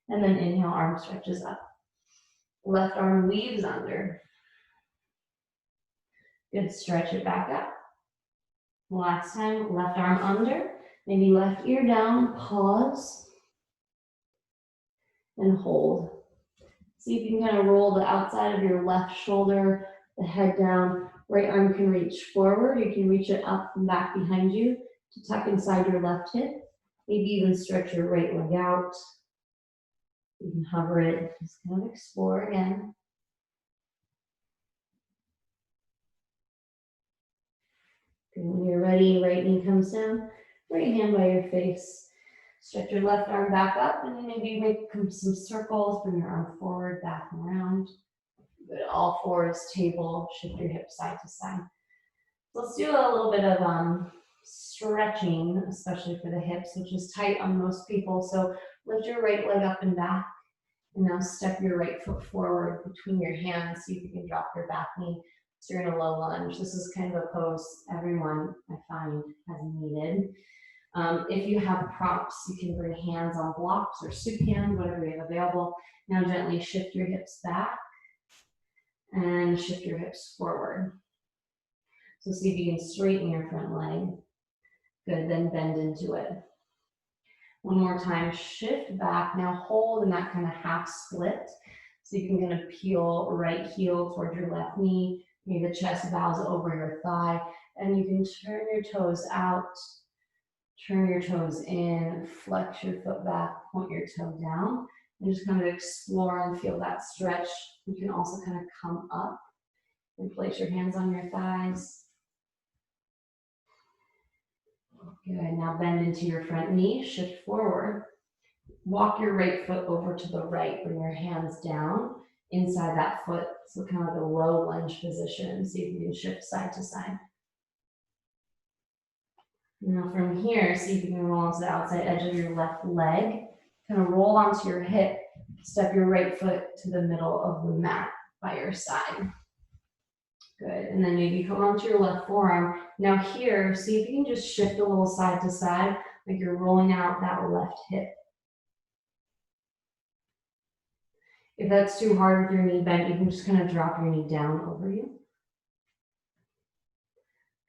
And then inhale, arm stretches up. Left arm weaves under. Good, stretch it back up. Last time, left arm under, maybe left ear down, pause, and hold. See if you can kind of roll the outside of your left shoulder, the head down. Right arm can reach forward. You can reach it up and back behind you to tuck inside your left hip. Maybe even stretch your right leg out. You can hover it, just kind of explore again. And when you're ready, right knee comes down, right hand by your face. Stretch your left arm back up and then maybe make some circles, bring your arm forward, back and around. Good, all fours, table, shift your hips side to side. So let's do a little bit of stretching, especially for the hips, which is tight on most people. So lift your right leg up and back, and now step your right foot forward between your hands. See if you can drop your back knee. So you're in a low lunge. This is kind of a pose everyone I find has needed. If you have props, you can bring hands on blocks or soup hands, whatever you have available. Now gently shift your hips back and shift your hips forward. So see if you can straighten your front leg. Good, then bend into it. One more time, shift back. Now hold in that kind of half split. So you can kind of peel right heel towards your left knee. Maybe the chest bows over your thigh. And you can turn your toes out, turn your toes in, flex your foot back, point your toe down, and just kind of explore and feel that stretch. You can also kind of come up and place your hands on your thighs. Good, now bend into your front knee, shift forward. Walk your right foot over to the right, bring your hands down inside that foot, so kind of like a low lunge position. See if you can shift side to side. Now from here, see if you can roll onto the outside edge of your left leg. Kind of roll onto your hip, step your right foot to the middle of the mat by your side. Good, and then maybe come onto your left forearm. Now here, see if you can just shift a little side to side, like you're rolling out that left hip. If that's too hard with your knee bent, you can just kind of drop your knee down over you.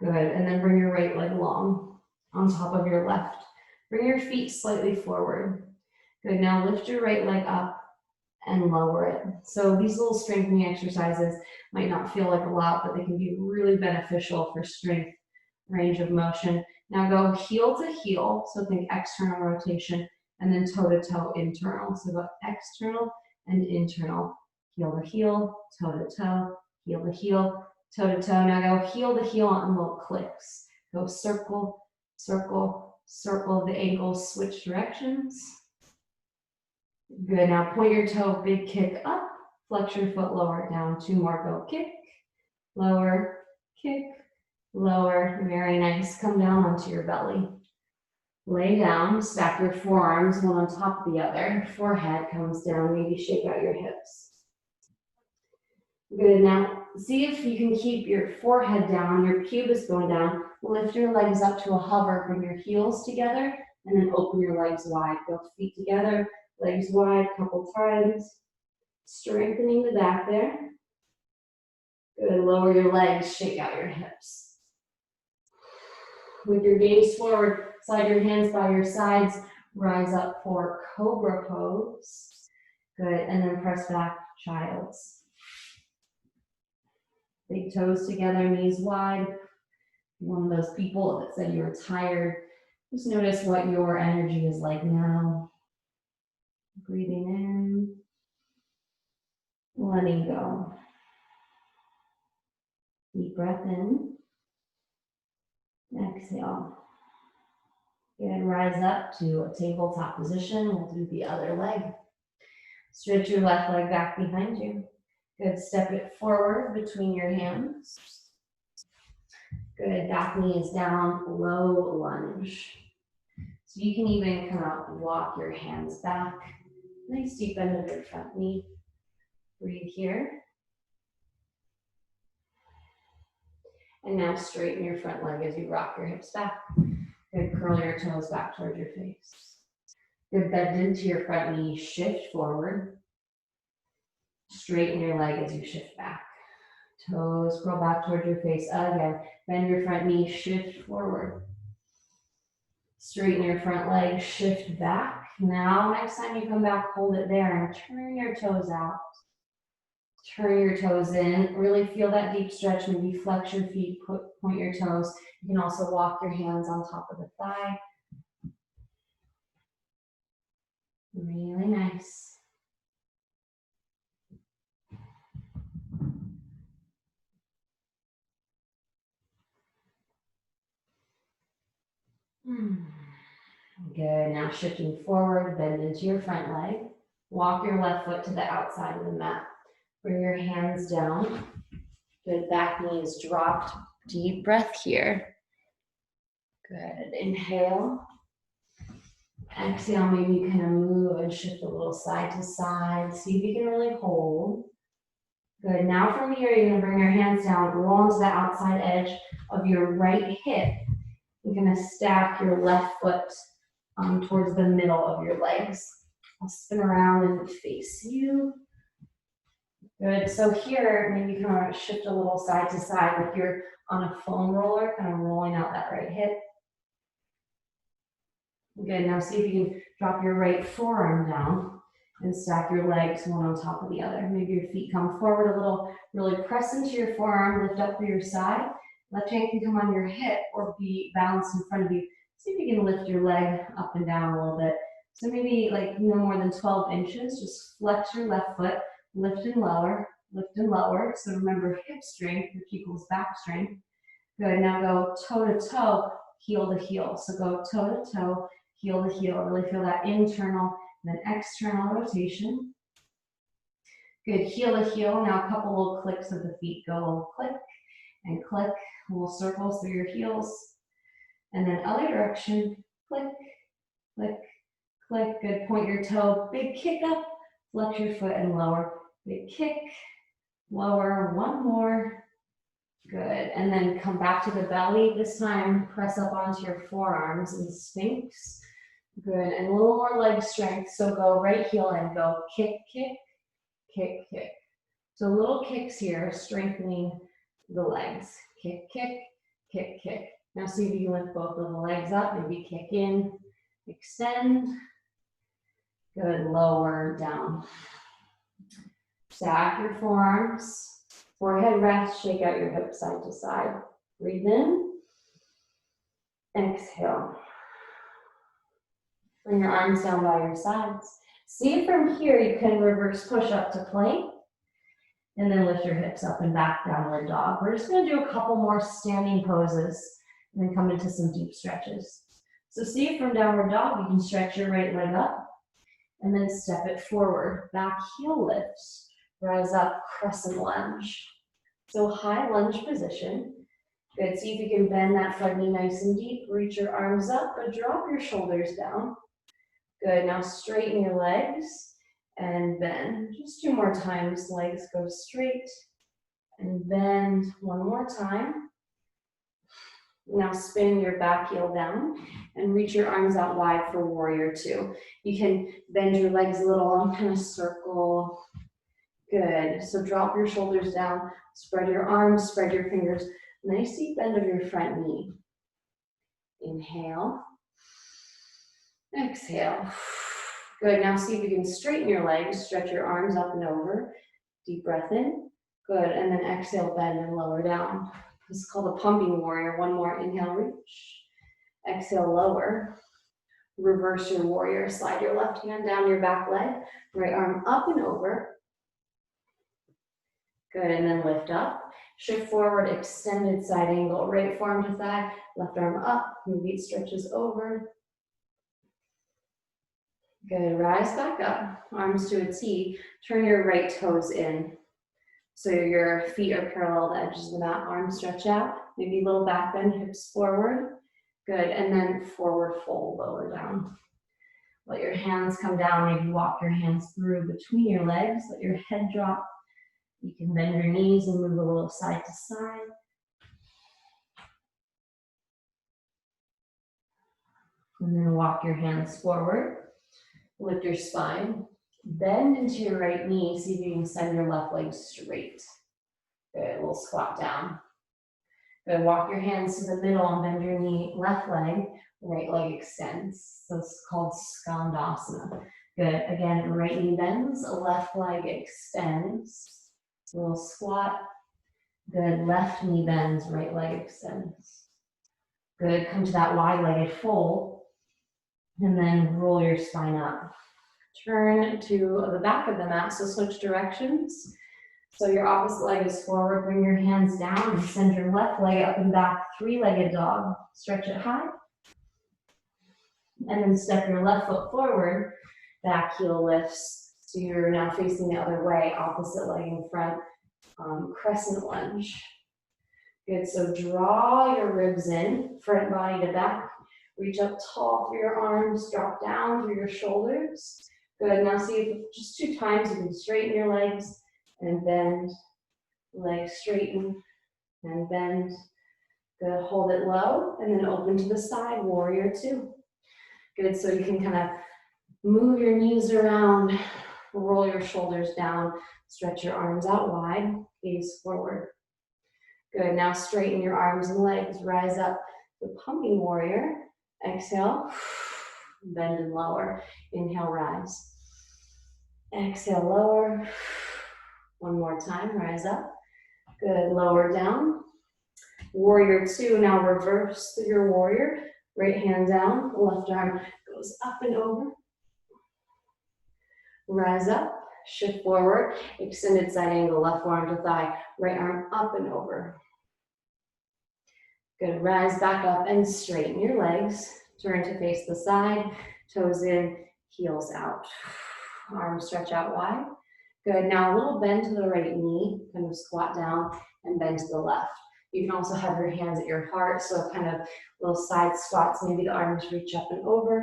Good, and then bring your right leg long on top of your left. Bring your feet slightly forward. Good, now lift your right leg up and lower it. So these little strengthening exercises might not feel like a lot, but they can be really beneficial for strength, range of motion. Now go heel to heel, so think external rotation, and then toe to toe internal. So go external and internal, heel to heel, toe to toe, heel to heel, toe to toe. Now go heel to heel on little clicks. Go circle, circle, circle the ankles, switch directions. Good, now point your toe, big kick up, flex your foot, lower it down. 2 more, go kick, lower, kick, lower, very nice. Come down onto your belly. Lay down, stack your forearms, one on top of the other. Forehead comes down, maybe shake out your hips. Good, now see if you can keep your forehead down, your pubis going down. Lift your legs up to a hover, bring your heels together, and then open your legs wide. Go feet together, legs wide, couple times. Strengthening the back there. Good, lower your legs, shake out your hips. With your gaze forward, slide your hands by your sides, rise up for cobra pose. Good, and then press back, child's. Big toes together, knees wide. One of those people that said you were tired, just notice what your energy is like now. Breathing in, letting go. Deep breath in. Exhale. Good, rise up to a tabletop position. We'll do the other leg. Stretch your left leg back behind you. Good, step it forward between your hands. Good, back knee is down, low lunge. So you can even kind of walk your hands back. Nice deep bend of your front knee. Breathe here. And now straighten your front leg as you rock your hips back. Good, curl your toes back towards your face. Good, bend into your front knee, shift forward. Straighten your leg as you shift back. Toes curl back towards your face. Again, bend your front knee, shift forward. Straighten your front leg, shift back. Now, next time you come back, hold it there and turn your toes out. Turn your toes in. Really feel that deep stretch. Maybe flex your feet, point your toes. You can also walk your hands on top of the thigh. Really nice. Good, now shifting forward, bend into your front leg. Walk your left foot to the outside of the mat. Bring your hands down. Good, back knee is dropped. Deep breath here. Good, inhale. Exhale, maybe you kind of move and shift a little side to side. See if you can really hold. Good, now from here, you're gonna bring your hands down, roll onto the outside edge of your right hip. You're gonna stack your left foot towards the middle of your legs. I'll spin around and face you. Good, so here, maybe you can shift a little side to side like you're on a foam roller, kind of rolling out that right hip. Good, now see if you can drop your right forearm down and stack your legs one on top of the other. Maybe your feet come forward a little, really press into your forearm, lift up through your side. Left hand can come on your hip or be balanced in front of you. See if you can lift your leg up and down a little bit. So maybe like no more than 12 inches, just flex your left foot, lift and lower, lift and lower. So remember hip strength, which equals back strength. Good, now go toe to toe, heel to heel. So go toe to toe, heel to heel. Really feel that internal and then external rotation. Good, heel to heel. Now a couple little clicks of the feet. Go a little click and click, little circles through your heels. And then other direction, click, click, click. Good, point your toe, big kick up, flex your foot and lower. Big kick, lower, one more. Good, and then come back to the belly. This time, press up onto your forearms and Sphinx. Good, and a little more leg strength. So go right heel and go kick, kick, kick, kick. So little kicks here, strengthening the legs. Kick, kick, kick, kick. Now see if you can lift both of the legs up, maybe kick in, extend. Good, lower, down. Stack your forearms, forehead rest, shake out your hips side to side. Breathe in, exhale. Bring your arms down by your sides. See if from here you can reverse push up to plank, and then lift your hips up and back, downward dog. We're just gonna do a couple more standing poses and then come into some deep stretches. So see if from downward dog you can stretch your right leg up and then step it forward. Back heel lifts, rise up, crescent lunge. So high lunge position. Good, see if you can bend that front knee nice and deep. Reach your arms up, but drop your shoulders down. Good, now straighten your legs and bend. Just 2 more times, legs go straight and bend 1 more time. Now spin your back heel down and reach your arms out wide for warrior 2. You can bend your legs a little and kind of circle. Good, so drop your shoulders down, spread your arms, spread your fingers. Nice deep bend of your front knee. Inhale. Exhale. Good, now see if you can straighten your legs, stretch your arms up and over. Deep breath in. Good, and then exhale, bend and lower down. This is called a pumping warrior. 1 more, inhale, reach. Exhale, lower. Reverse your warrior, slide your left hand down your back leg, right arm up and over. Good, and then lift up. Shift forward, extended side angle, right forearm to thigh, left arm up, maybe it stretches over. Good, rise back up, arms to a T, turn your right toes in. So your feet are parallel to the edges of the mat, arms stretch out, maybe a little back bend, hips forward. Good, and then forward fold, lower down. Let your hands come down, maybe walk your hands through between your legs, let your head drop. You can bend your knees and move a little side to side. And then walk your hands forward. Lift your spine. Bend into your right knee. See if you can send your left leg straight. Good, we'll squat down. Good, walk your hands to the middle and bend your knee, left leg, right leg extends. So it's called Skandasana. Good, again, right knee bends, left leg extends. Little squat. Good, left knee bends, right leg extends. Good, come to that wide-legged fold. And then roll your spine up. Turn to the back of the mat, so switch directions. So your opposite leg is forward, bring your hands down and send your left leg up and back, 3-legged dog. Stretch it high. And then step your left foot forward, back heel lifts. So you're now facing the other way, opposite leg in front, crescent lunge. Good, so draw your ribs in, front body to back. Reach up tall through your arms, drop down through your shoulders. Good, now see if just 2 times you can straighten your legs and bend. Legs straighten and bend. Good, hold it low and then open to the side, warrior 2. Good, so you can kind of move your knees around, roll your shoulders down, stretch your arms out wide, gaze forward. Good, now straighten your arms and legs, rise up to pumping warrior. Exhale, bend and lower. Inhale, rise. Exhale, lower. 1 more time, rise up. Good, lower down. Warrior 2, now reverse your warrior. Right hand down, left arm goes up and over. Rise up, shift forward, extended side angle, left forearm to thigh, right arm up and over. Good, rise back up and straighten your legs. Turn to face the side, toes in, heels out. Arms stretch out wide. Good, now a little bend to the right knee, kind of squat down and bend to the left. You can also have your hands at your heart, so kind of little side squats, maybe the arms reach up and over.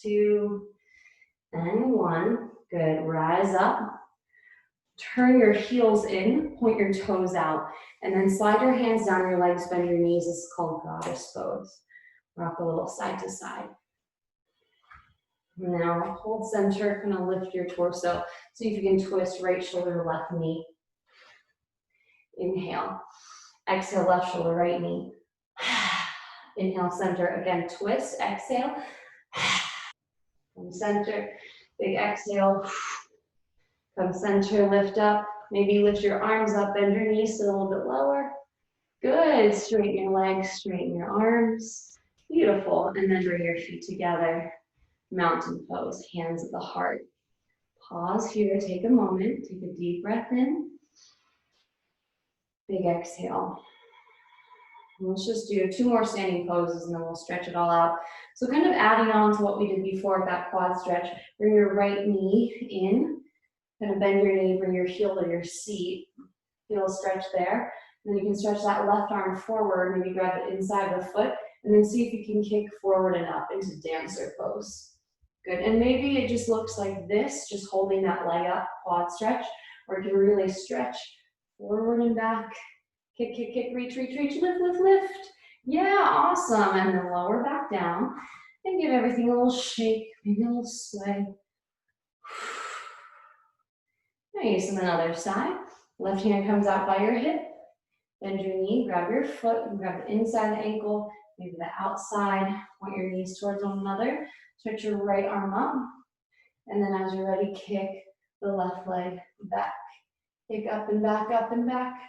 2 and 1. Good, rise up. Turn your heels in, point your toes out, and then slide your hands down your legs, bend your knees. This is called goddess pose. Rock a little side to side. Now hold center, kind of lift your torso. See if you can twist right shoulder, left knee. Inhale. Exhale, left shoulder, right knee. Inhale, center, again, twist, exhale. From center, big exhale. From center, lift up. Maybe lift your arms up, bend your knees sit a little bit lower. Good, straighten your legs, straighten your arms. Beautiful, and then bring your feet together. Mountain pose, hands at the heart. Pause here, take a moment, take a deep breath in. Big exhale. Let's just do 2 more standing poses and then we'll stretch it all out. So kind of adding on to what we did before, that quad stretch, bring your right knee in, kind of bend your knee, bring your heel to your seat, feel a stretch there. And then you can stretch that left arm forward, maybe grab it inside the foot, and then see if you can kick forward and up into dancer pose. Good, and maybe it just looks like this, just holding that leg up, quad stretch, or you can really stretch forward and back. Kick, kick, kick, reach, reach, reach, lift, lift, lift. Yeah, awesome. And then lower back down and give everything a little shake, maybe a little sway. Nice, and then other side. Left hand comes out by your hip. Bend your knee, grab your foot, and grab the inside the ankle, maybe the outside. Point your knees towards one another. Stretch your right arm up. And then as you're ready, kick the left leg back. Kick up and back, up and back.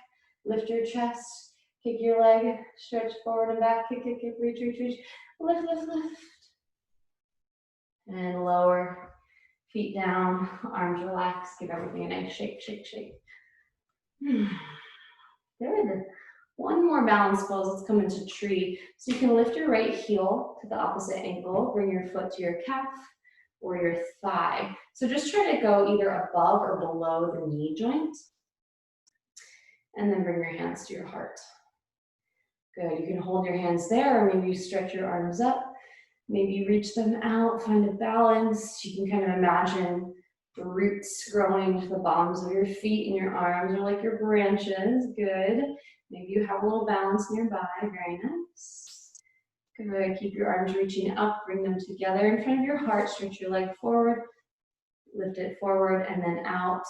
Lift your chest, kick your leg, stretch forward and back, kick, kick, kick, reach, reach, reach, lift, lift, lift. And lower, feet down, arms relaxed, give everything a nice shake, shake, shake. Good. One more balance pose, let's come into tree. So you can lift your right heel to the opposite ankle, bring your foot to your calf or your thigh. So just try to go either above or below the knee joint. And then bring your hands to your heart. Good, you can hold your hands there, or maybe you stretch your arms up. Maybe you reach them out, find a balance. You can kind of imagine the roots growing to the bottoms of your feet and your arms are like your branches. Good. Maybe you have a little balance nearby. Very nice. Good, keep your arms reaching up, bring them together in front of your heart. Stretch your leg forward, lift it forward, and then out.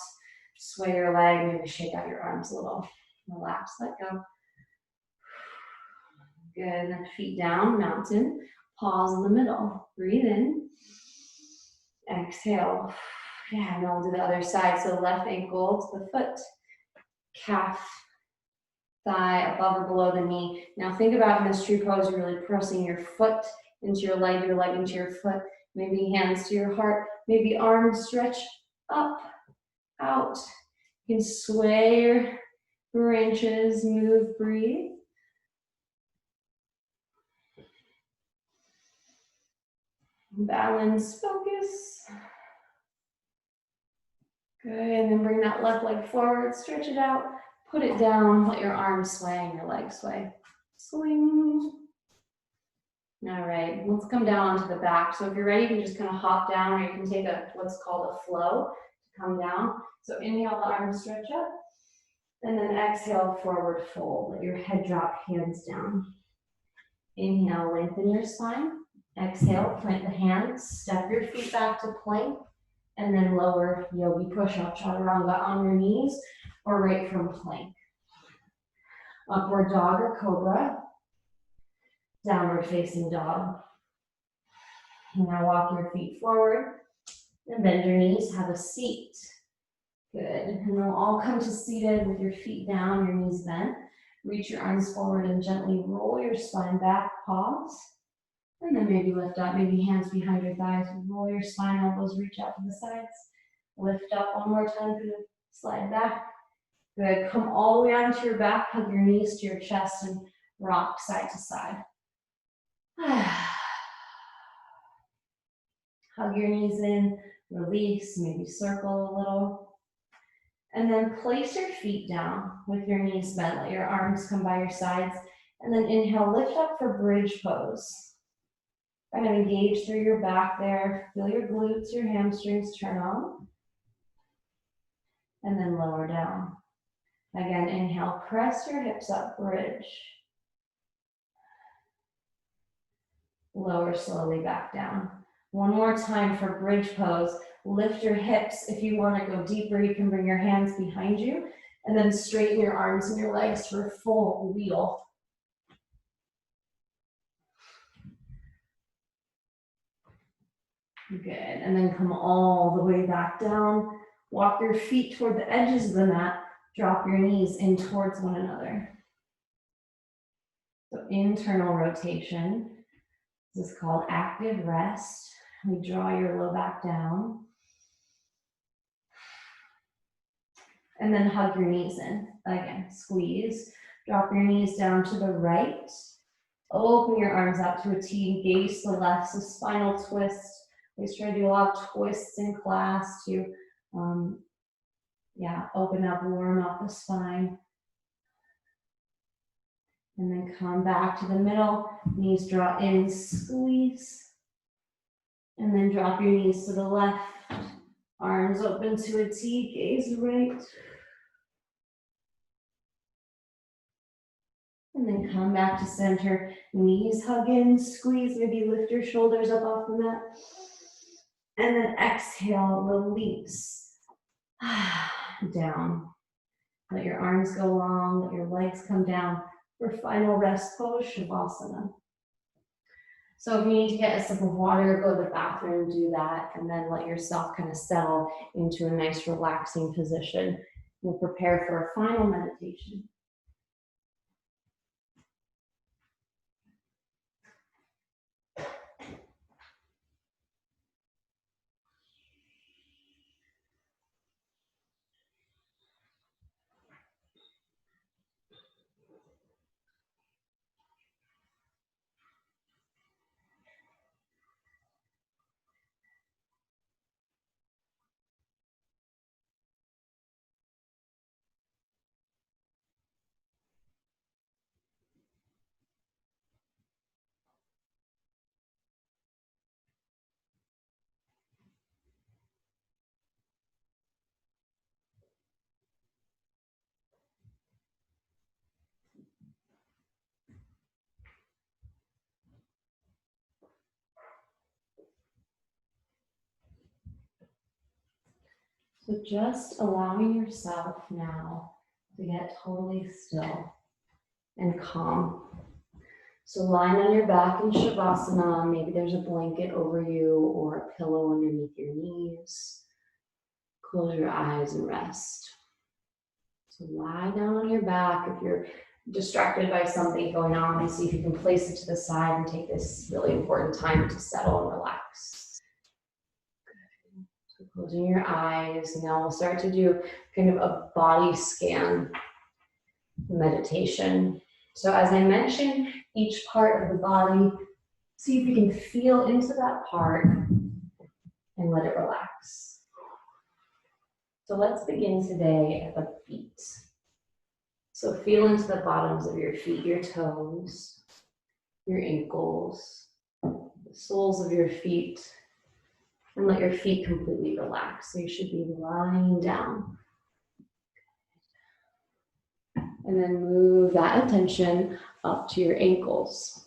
Sway your leg, maybe shake out your arms a little. Relax, let go. Good, and then feet down, mountain. Pause in the middle. Breathe in. Exhale. Yeah, and then we'll do the other side. So left ankle to the foot, calf, thigh, above or below the knee. Now think about in this tree pose, you're really pressing your foot into your leg into your foot. Maybe hands to your heart. Maybe arms stretch up, out. You can sway your branches, move, breathe. Balance, focus. Good, and then bring that left leg forward, stretch it out, put it down, let your arms sway and your legs sway. Swing. All right, let's come down onto the back. So if you're ready, you can just kind of hop down, or you can take what's called a flow to come down. So inhale, the arms stretch up, and then exhale, forward fold. Let your head drop, hands down. Inhale, lengthen your spine. Exhale, plant the hands, step your feet back to plank, and then lower yogi push-up, chaturanga on your knees, or right from plank. Upward dog or cobra, downward facing dog. Now walk your feet forward, and bend your knees, have a seat. Good, and then we'll all come to seated with your feet down, your knees bent. Reach your arms forward and gently roll your spine back, pause. And then maybe lift up, maybe hands behind your thighs. Roll your spine, elbows reach out to the sides. Lift up one more time, good. Slide back. Good, come all the way onto your back, hug your knees to your chest and rock side to side. Hug your knees in, release, maybe circle a little. And then place your feet down with your knees bent. Let your arms come by your sides. And then inhale, lift up for bridge pose. Kind of engage through your back there. Feel your glutes, your hamstrings turn on. And then lower down. Again, inhale, press your hips up, bridge. Lower slowly back down. One more time for bridge pose. Lift your hips. If you want to go deeper, you can bring your hands behind you. And then straighten your arms and your legs for a full wheel. Good, and then come all the way back down. Walk your feet toward the edges of the mat. Drop your knees in towards one another. So internal rotation. This is called active rest. We draw your low back down. And then hug your knees in. Again, squeeze. Drop your knees down to the right. Open your arms out to a T. Gaze to the left. So spinal twist. We try to do a lot of twists in class to open up, warm up the spine. And then come back to the middle. Knees draw in, squeeze. And then drop your knees to the left. Arms open to a T, gaze right. And then come back to center. Knees hug in, squeeze, maybe lift your shoulders up off the mat. And then exhale, release. Down. Let your arms go long, let your legs come down for final rest pose, Shavasana. So if you need to get a sip of water, go to the bathroom, do that, and then let yourself kind of settle into a nice relaxing position. We'll prepare for a final meditation. So just allowing yourself now to get totally still and calm. So lying on your back in Shavasana, maybe there's a blanket over you or a pillow underneath your knees. Close your eyes and rest. So lie down on your back. If you're distracted by something going on, see if you can place it to the side and take this really important time to settle and relax. Good. So closing your eyes. Now we'll start to do kind of a body scan meditation. So as I mentioned, each part of the body, see if you can feel into that part and let it relax. So let's begin today at the feet. So feel into the bottoms of your feet, your toes, your ankles, the soles of your feet, and let your feet completely relax. So you should be lying down. And then move that attention up to your ankles.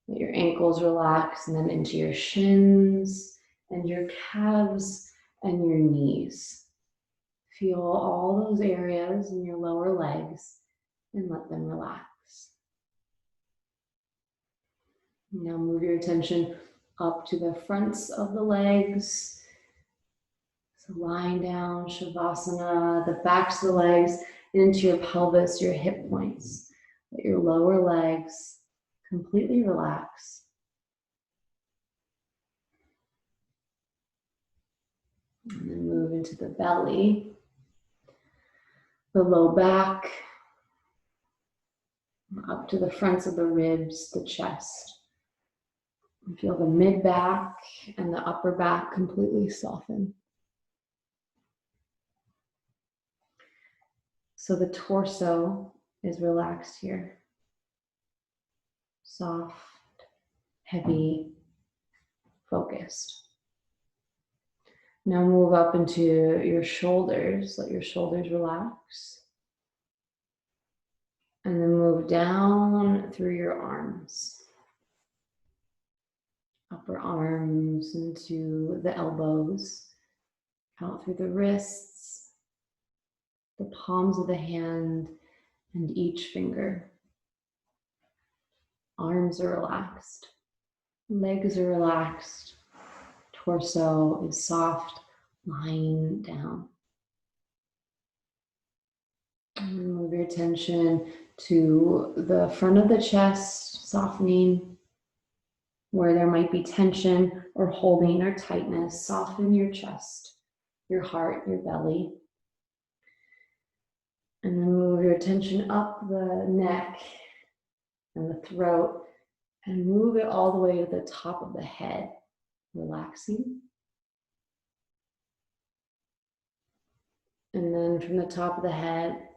Let your ankles relax, and then into your shins and your calves and your knees. Feel all those areas in your lower legs and let them relax. Now move your attention up to the fronts of the legs. So lying down, Shavasana, the backs of the legs, into your pelvis, your hip points. Let your lower legs completely relax. And then move into the belly, the low back, up to the fronts of the ribs, the chest. And feel the mid back and the upper back completely soften. So the torso is relaxed here. Soft, heavy, focused. Now move up into your shoulders. Let your shoulders relax. And then move down through your arms. Upper arms into the elbows. Out through the wrists, the palms of the hand and each finger. Arms are relaxed, legs are relaxed, torso is soft, lying down. And move your attention to the front of the chest, softening. Where there might be tension or holding or tightness, soften your chest, your heart, your belly. And then move your attention up the neck and the throat and move it all the way to the top of the head, relaxing. And then from the top of the head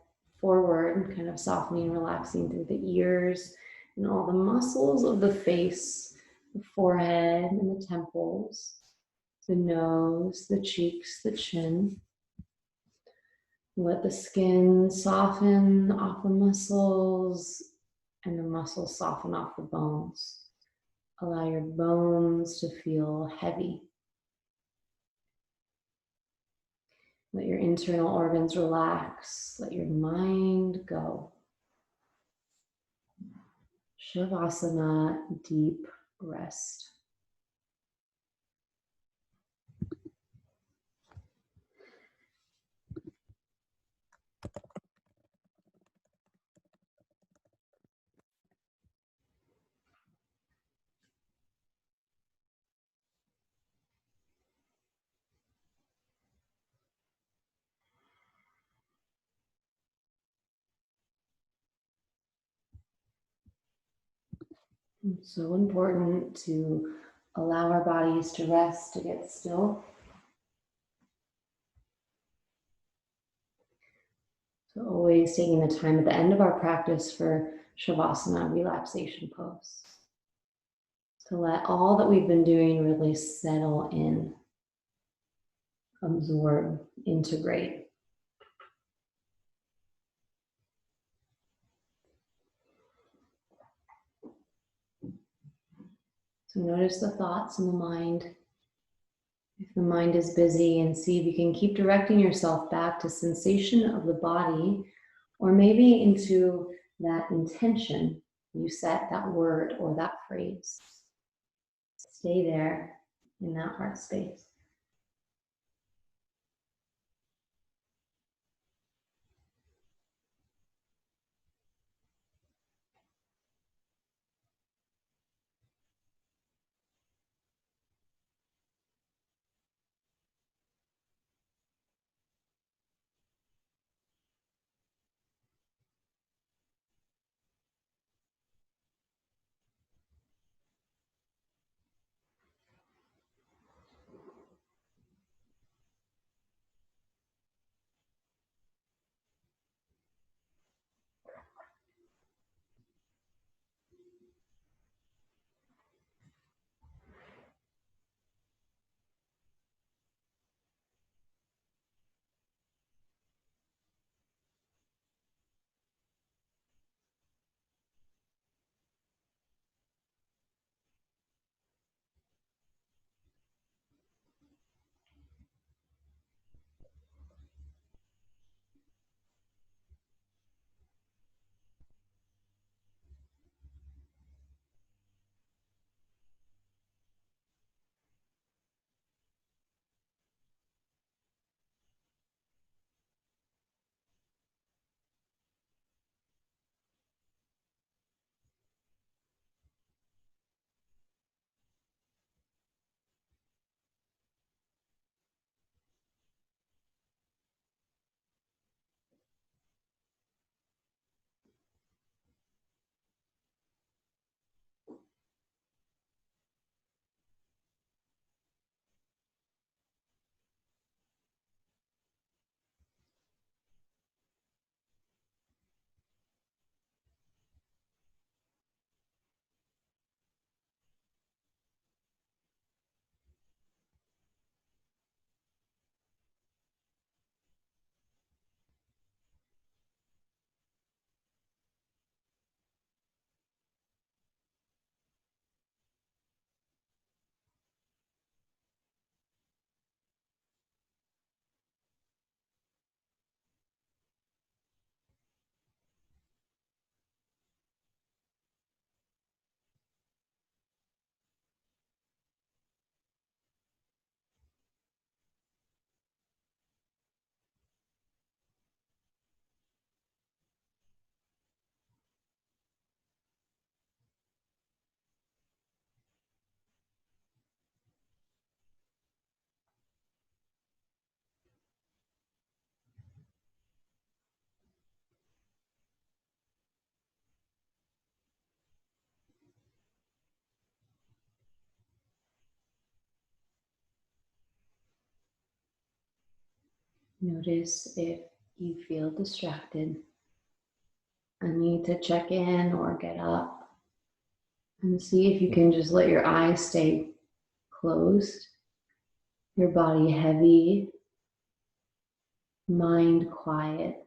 forward, kind of softening, relaxing through the ears and all the muscles of the face, the forehead and the temples, the nose, the cheeks, the chin. Let the skin soften off the muscles and the muscles soften off the bones. Allow your bones to feel heavy. Let your internal organs relax. Let your mind go. Shavasana, deep rest. It's so important to allow our bodies to rest, to get still. So always taking the time at the end of our practice for Shavasana, relaxation pose. To let all that we've been doing really settle in, absorb, integrate. So notice the thoughts in the mind. If the mind is busy, and see if you can keep directing yourself back to sensation of the body, or maybe into that intention you set, that word or that phrase. Stay there in that heart space. Notice if you feel distracted, a need to check in or get up, and see if you can just let your eyes stay closed, your body heavy, mind quiet.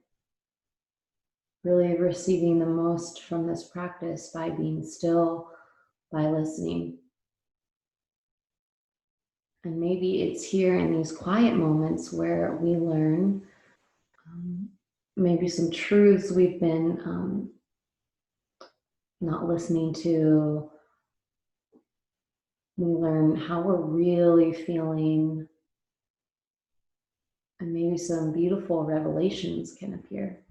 Really receiving the most from this practice by being still, by listening. And maybe it's here in these quiet moments where we learn maybe some truths we've been not listening to. We learn how we're really feeling, and maybe some beautiful revelations can appear.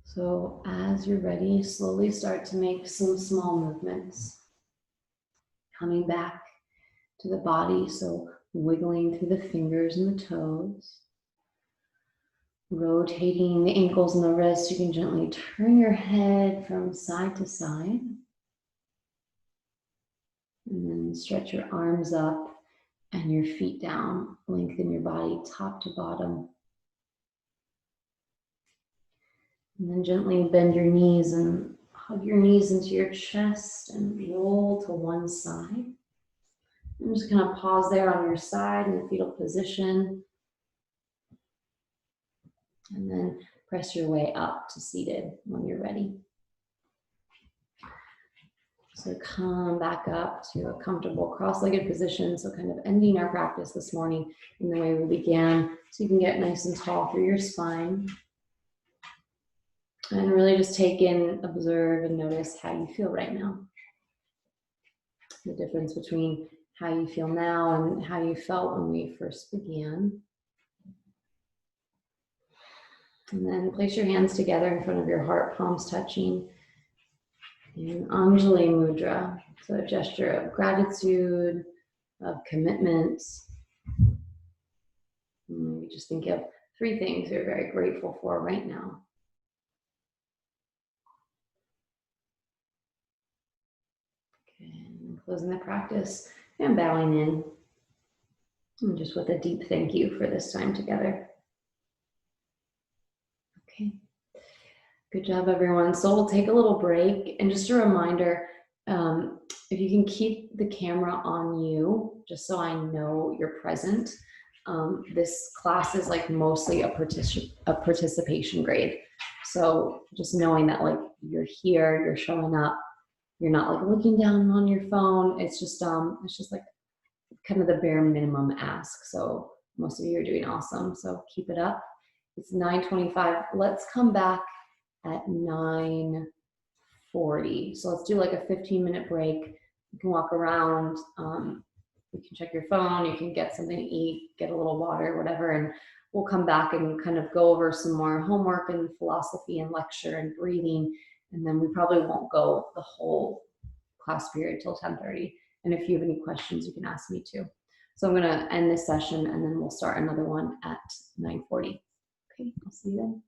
So as you're ready, slowly start to make some small movements. Coming back to the body, so wiggling through the fingers and the toes. Rotating the ankles and the wrists, you can gently turn your head from side to side. And then stretch your arms up and your feet down. Lengthen your body top to bottom. And then gently bend your knees and hug your knees into your chest and roll to one side. And just kind of pause there on your side in the fetal position. And then press your way up to seated when you're ready. So come back up to a comfortable cross-legged position. So kind of ending our practice this morning in the way we began. So you can get nice and tall through your spine. And really just take in, observe, and notice how you feel right now. The difference between how you feel now and how you felt when we first began. And then place your hands together in front of your heart, palms touching. In Anjali Mudra, so a gesture of gratitude, of commitment. And we just think of 3 things you're very grateful for right now. Okay, and closing the practice and bowing in. And just with a deep thank you for this time together. Okay. Good job, everyone. So we'll take a little break, and just a reminder, if you can keep the camera on you, just so I know you're present. This class is like mostly a participation grade. So just knowing that like you're here, you're showing up, you're not like looking down on your phone. It's just like kind of the bare minimum ask. So most of you are doing awesome. So keep it up. It's 9:25. Let's come back at 9:40. So let's do like a 15-minute break. You can walk around, you can check your phone, you can get something to eat, get a little water, whatever, and we'll come back and kind of go over some more homework and philosophy and lecture and breathing, and then we probably won't go the whole class period till 10:30. And if you have any questions, you can ask me too. So I'm gonna end this session and then we'll start another one at 9:40. Okay, I'll see you then.